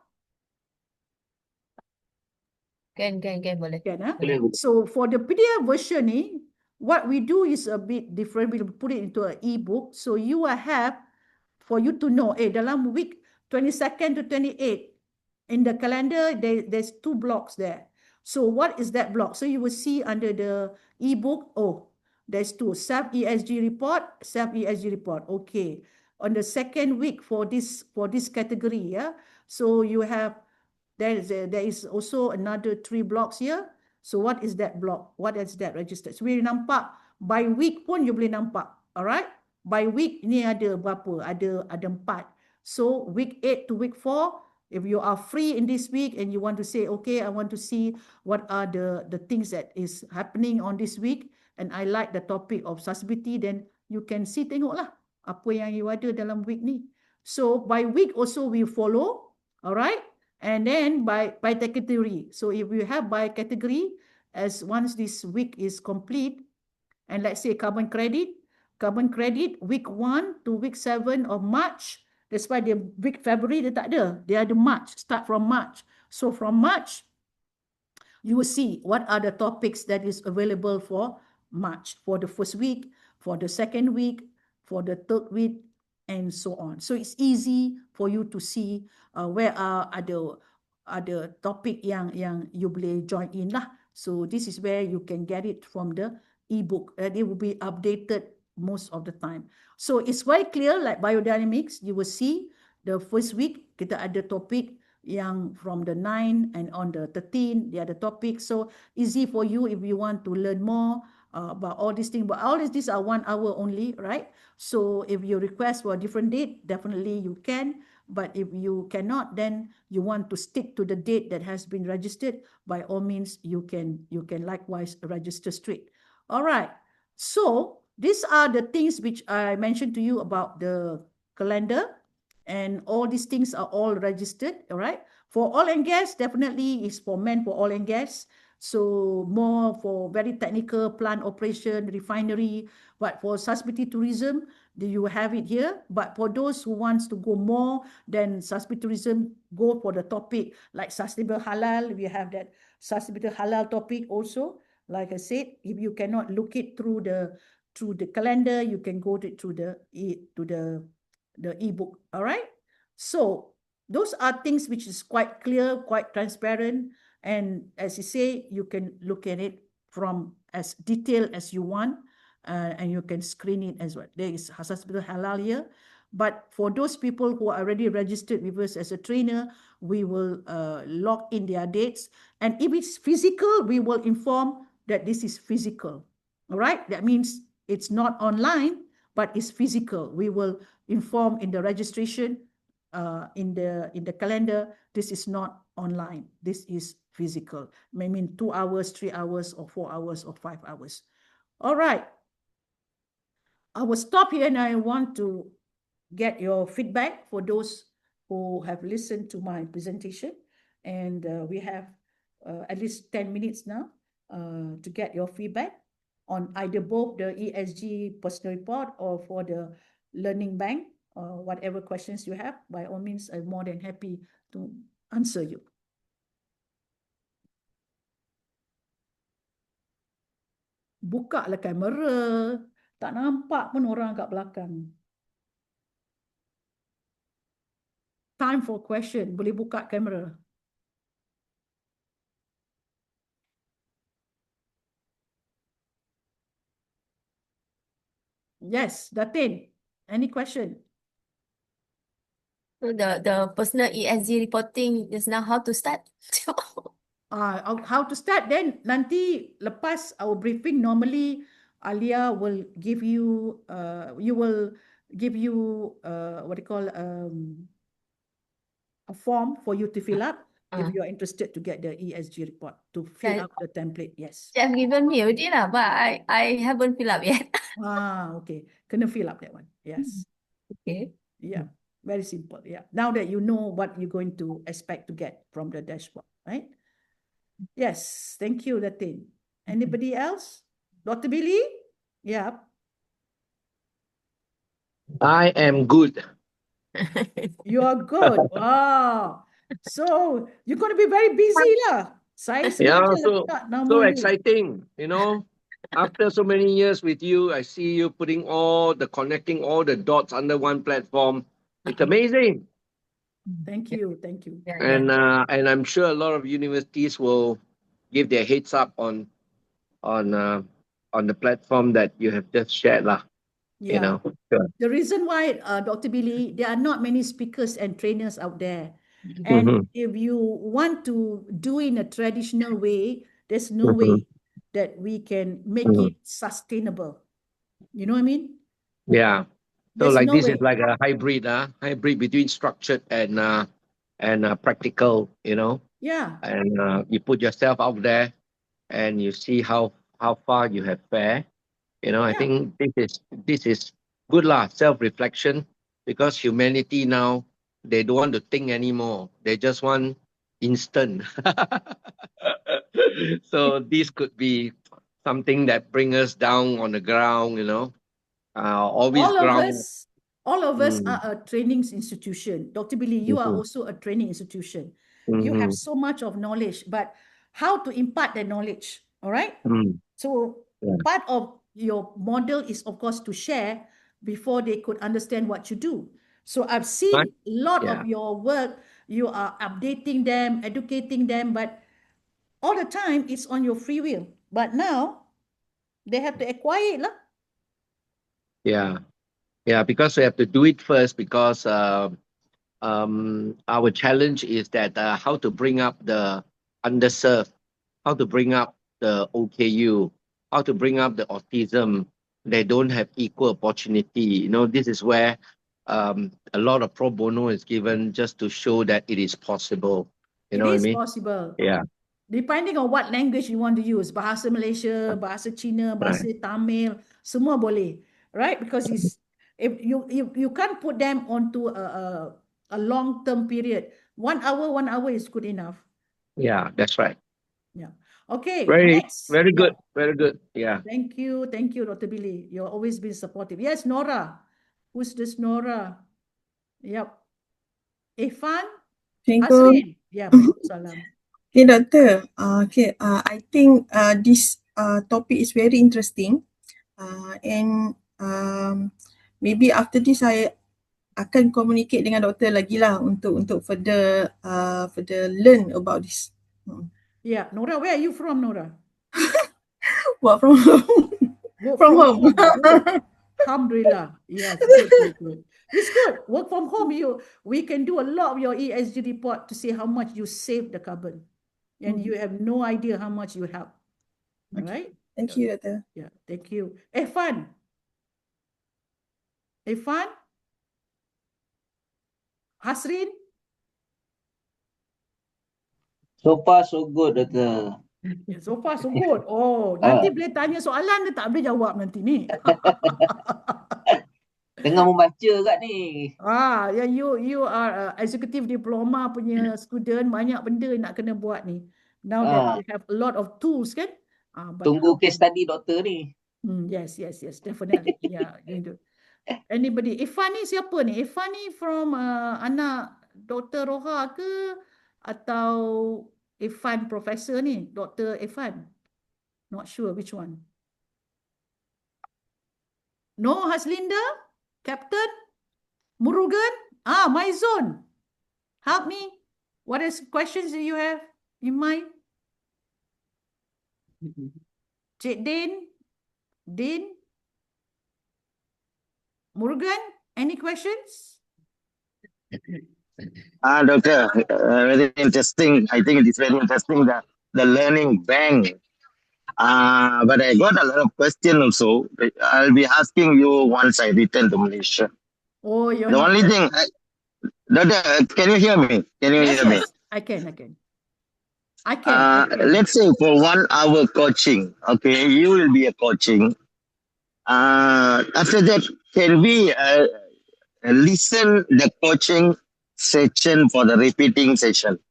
Can, boleh. Can, So for the PDF version ni, what we do is a bit different. We put it into an e-book. So you will have, for you to know, dalam week 22nd to 28, in the calendar, there's 2 blocks there. So what is that block? So you will see under the e-book, there's 2, SELF ESG Report, SELF ESG Report. Okay. On the second week for this category, yeah. So you have, there is also another 3 blocks here. So what is that block? What is that registered? So we nampak by week pun you boleh nampak. Alright? By week ni ada berapa? Ada 4. So week 8 to week 4, if you are free in this week and you want to say, okay, I want to see what are the things that is happening on this week, and I like the topic of sustainability, then you can see, tengoklah apa yang you ada dalam week ni. So by week also we follow, alright? And then by category. So if you have by category, as once this week is complete, and let's say carbon credit, week 1 to week 7 of March, that's why the week February dia tak ada. Dia ada March, start from March. So from March, you will see what are the topics that is available for March, for the first week, for the second week, for the third week, and so on. So it's easy for you to see where are ada topik yang you boleh join in lah. So this is where you can get it from the ebook. It will be updated most of the time. So it's very clear, like biodynamics, you will see the first week kita ada topik yang from the 9 and on the 13, the other topic. So easy for you if you want to learn more about all these things. But all these are 1 hour only, right? So if you request for a different date, definitely you can. But if you cannot, then you want to stick to the date that has been registered, by all means, you can likewise register straight. All right. So these are the things which I mentioned to you about the calendar. And all these things are all registered, all right? For oil and gas, definitely is for men for oil and gas. So more for very technical plant operation, refinery. But for sustainability tourism, you have it here. But for those who wants to go more than sustainability tourism, go for the topic like sustainable halal. We have that sustainable halal topic also. Like I said, if you cannot look it through the calendar, you can go through the ebook. All right. So those are things which is quite clear, quite transparent. And as you say, you can look at it from as detailed as you want, and you can screen it as well. There is Hospital Halal here. But for those people who are already registered with us as a trainer, we will lock in their dates. And if it's physical, we will inform that this is physical. All right. That means it's not online, but it's physical. We will inform in the registration, in the calendar, this is not online. This is physical. I mean 2 hours, 3 hours, or 4 hours, or 5 hours. All right. I will stop here and I want to get your feedback for those who have listened to my presentation. And we have at least 10 minutes now to get your feedback. on either both the ESG personal report or for the learning bank, or whatever questions you have, by all means, I'm more than happy to answer you. Buka lah kamera. Tak nampak pun orang kat belakang. Time for question. Boleh buka kamera. Yes, Datin. Any question? So the personal ESG reporting is now how to start? How to start then? Nanti lepas our briefing, normally Alia will give you, what do you call, a form for you to fill up if you are interested to get the ESG report, to fill out the template. Yes. They have given me already lah, but I haven't filled up yet. Okay. Kena fill up that one. Yes. Okay. Yeah. Very simple. Yeah. Now that you know what you're going to expect to get from the dashboard, right? Yes. Thank you, Datin. Anybody else? Dr. Billy? Yeah. I am good. You are good. Wow. So you're going to be very busy lah. Saya Yeah, sengaja so letak nama so you. exciting, you know. After so many years with you, I see you connecting all the dots under one platform. It's amazing. Thank you. Thank you. Yeah, And I'm sure a lot of universities will give their heads up on the platform that you have just shared lah. You Yeah. know. Sure. The reason why, Dr. Billy, there are not many speakers and trainers out there. And if you want to do in a traditional way, there's no way that we can make it sustainable. You know what I mean? Yeah. So There's like no this is way. like a hybrid between structured and practical, you know. Yeah. And you put yourself out there and you see how far you have fared. You know, I Yeah. think this is good lah, self-reflection, because humanity now, they don't want to think anymore. They just want instant. So this could be something that bring us down on the ground, you know. Always All of ground. us, are a training institution. Dr. Billy, you are also a training institution. You have so much of knowledge, but how to impart the knowledge, all right? So part of your model is, of course, to share before they could understand what you do. So I've seen a lot of your work. You are updating them, educating them, but all the time it's on your free will. But now they have to acquire it lah. Yeah, because we have to do it first, because our challenge is that how to bring up the underserved, how to bring up the OKU, how to bring up the autism. They don't have equal opportunity. You know, this is where a lot of pro bono is given just to show that it is possible. You know It what I is mean? possible. Yeah. Depending on what language you want to use, bahasa Malaysia, bahasa Cina, bahasa Right. Tamil, semua boleh, right? Because if you can't put them onto a long-term period. 1 hour is good enough. Yeah, that's right. Yeah. Okay, Very next. good. Yeah. Very good. Yeah. Thank you, Dr. Billy. You've always been supportive. Yes, Nora. Who's this Nora? Yep. Irfan? Assalamualaikum. Asrin? Yeah, Waalaikumsalam. Okay, Doctor. I think this topic is very interesting. And maybe after this I akan communicate dengan doktor lagi lah untuk further learn about this. Yeah, Nora, where are you from, Nora? Work from home. Work From home. Good. Alhamdulillah. Yes, good. It's good. Work from home. We can do a lot of your ESG report to see how much you save the carbon. And you have no idea how much you help. All right? Thank you, Doctor. Yeah, thank you. Irfan? Hasrin? So far so good, Doctor. Yeah, so far so good. Oh, nanti boleh tanya soalan dia tak boleh jawab nanti ni. Tengah membaca kat ni. Yeah, you are executive diploma punya student, banyak benda nak kena buat ni. Now that you have a lot of tools kan, But Tunggu case study doktor ni. yes, definitely. Yeah, you do. Anybody? Irfan ni siapa ni? Irfan ni from anak Dr. Roha ke atau Irfan professor ni? Dr. Irfan? Not sure which one. No, Haslinda? Captain? Murugan? Maizon. Help me. What is questions do you have in mind? Cik Din? Din? Murugan? Any questions? Doctor, very interesting. I think it is very interesting the learning bank. But I got a lot of questions also. I'll be asking you once I return to Malaysia. Oh, you're The not. only thing, Doctor, can you hear me? Can you Yes, hear me? yes. I can. I can. Let's say for 1 hour coaching, okay, you will be a coaching. After that, can we listen the coaching session for the repeating session?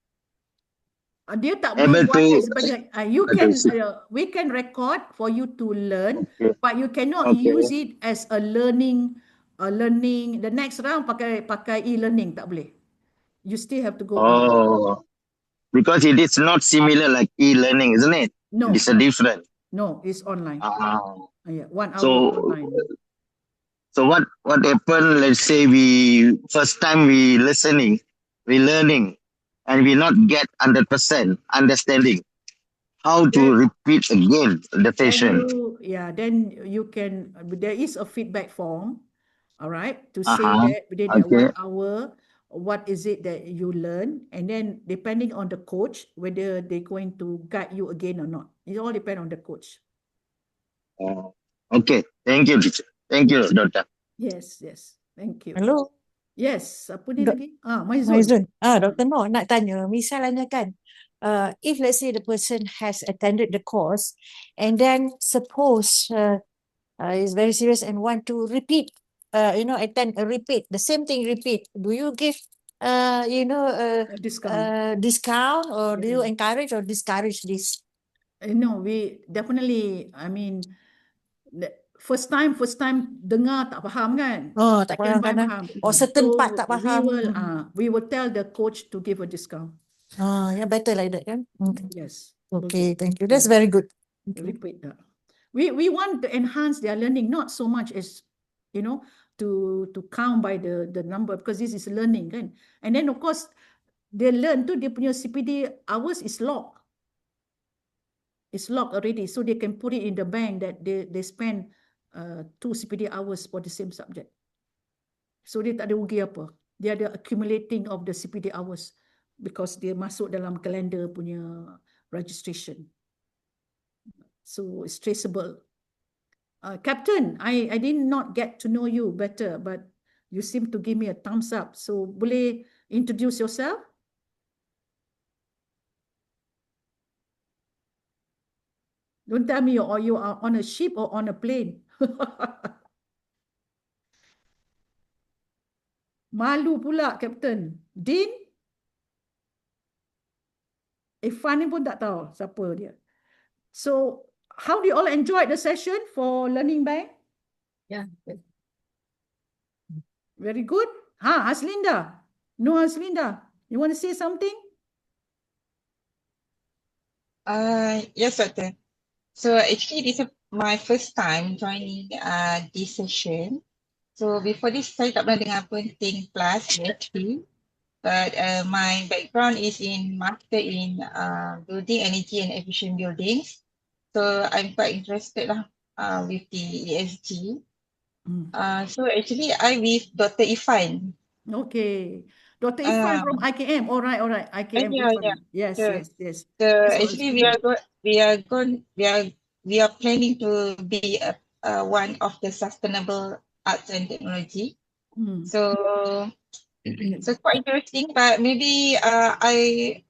Dia tak Able boleh buat to sebanyak you can we can record for you to learn, Okay. but you cannot Okay. use it as a learning the next round pakai e-learning, tak boleh. You still have to go on. Oh, because it is not similar like e-learning, isn't it? No. It is a different. No, it's online. Yeah, 1 hour So, online. so what happened? Let's say we first time we learning, and we not get 100% understanding. How to repeat again the session? Then you can. There is a feedback form, all right, to say Uh-huh. that within that Okay. 1 hour, what is it that you learn, and then depending on the coach whether they're going to guide you again or not. It all depends on the coach. Okay. Thank you, teacher. Thank you, doctor. Yes. Thank you. Hello, Yes. Apa ni Dok- lagi? Maizun. Maizun. Dr. Noor nak tanya, misalnya kan, if let's say the person has attended the course and then suppose is very serious and want to repeat, attend a repeat, the same thing repeat, do you give, A discount. discount or do you Yeah. encourage or discourage this? No, we definitely, I mean, first time dengar tak faham kan? Tak Second time kadang-kadang, faham. or certain So part tak faham. we will tell the coach to give a discount. Yeah, better like that kan? Yes. Okay, thank you. That's very good. Repeat that. We want to enhance their learning, not so much as, to count by the number, because this is learning kan. And then of course, they learn tu dia punya CPD hours is locked. It's locked already, so they can put it in the bank that they spend 2 CPD hours for the same subject. So dia tak ada rugi apa. Dia ada accumulating of the CPD hours because dia masuk dalam kalender punya registration. So it's traceable. Captain, I did not get to know you better, but you seem to give me a thumbs up. So boleh introduce yourself? Don't tell me you are on a ship or on a plane. Malu pula, Captain. Dean? Irfan ni pun tak tahu siapa dia. So, how do you all enjoy the session for Learning Bank? Yeah. Very good. Haslinda. No, Haslinda. You want to say something? Yes, Doctor. So actually, this is my first time joining this session. So before this, saya tak pernah dengar pun Think Plus actually. But my background is in master in building energy and efficient buildings. So I'm quite interested with the ESG. So actually, I with Dr. Ifan. Okay. Dr. Ifan from IKM. All right. IKM. Ifan. Yes. Sure. Yes. So actually, we are planning to be one of the sustainable arts and technology. So quite interesting. But maybe I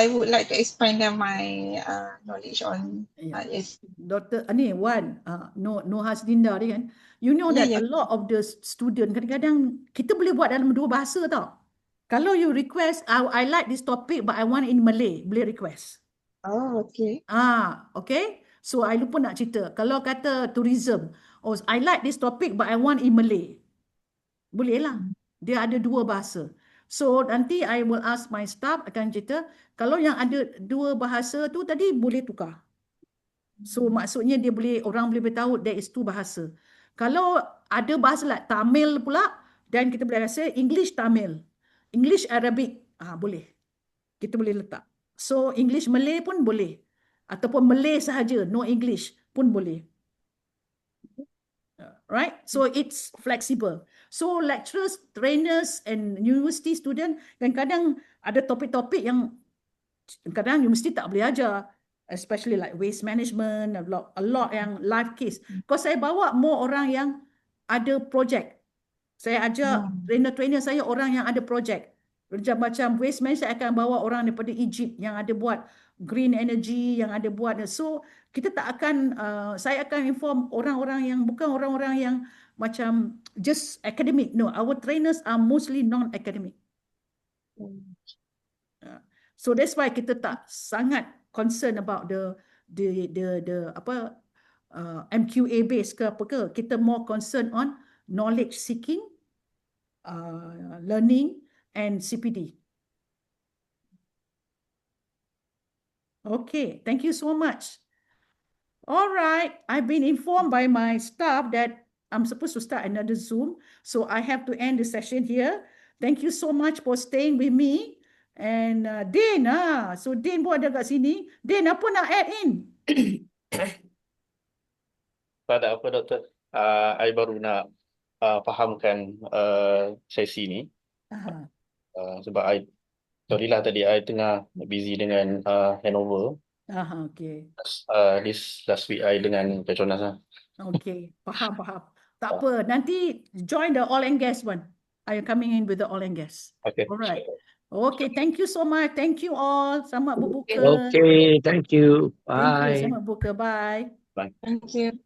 would like to expand my knowledge on yes. Dr. Wan, no Haslinda ni kan. You know that a lot of the student kadang-kadang kita boleh buat dalam 2 bahasa tau. Kalau you request, I like this topic but I want in Malay, boleh request. Oh, okay. Okay. So I lupa nak cerita. Kalau kata tourism, oh I like this topic but I want in Malay. Boleh lah. Dia ada dua bahasa. So nanti I will ask my staff akan cerita, kalau yang ada dua bahasa tu tadi boleh tukar. So maksudnya dia boleh, orang boleh beritahu there is two bahasa. Kalau ada bahasa like Tamil pula, dan kita boleh rasa English Tamil, English Arabic, boleh. Kita boleh letak. So English Malay pun boleh. Ataupun Malay sahaja, no English pun boleh. Right? So it's flexible. So lecturers, trainers and university student kadang-kadang ada topik-topik yang kadang universiti tak boleh ajar, especially like waste management, a lot yang live case. Because saya bawa more orang yang ada projek. Saya ajar trainer-trainer saya orang yang ada projek. Macam waste management, saya akan bawa orang daripada Egypt yang ada buat green energy, yang ada buat. So kita tak akan, saya akan inform orang-orang yang bukan orang-orang yang macam just academic. No, our trainers are mostly non-academic. So that's why kita tak sangat concern about the apa MQA base ke apa ke. Kita more concern on knowledge seeking, learning and CPD. Okay, thank you so much. All right, I've been informed by my staff that I'm supposed to start another Zoom, so I have to end the session here. Thank you so much for staying with me. And Din, so Din pun ada kat sini. Din, apa nak add in? Tak ada apa, Doktor. I baru nak fahamkan sesi ni. Sebab sorry lah tadi I tengah busy dengan handover. Okay. This last week I dengan Petronas lah. Okay, faham. Tak apa, nanti join the oil and gas one. I am coming in with the oil and gas. Okay. All right. Okay, thank you so much. Thank you all. Selamat berbuka. Okay, thank you. Bye. Thank you. Selamat berbuka. Bye. Bye. Thank you.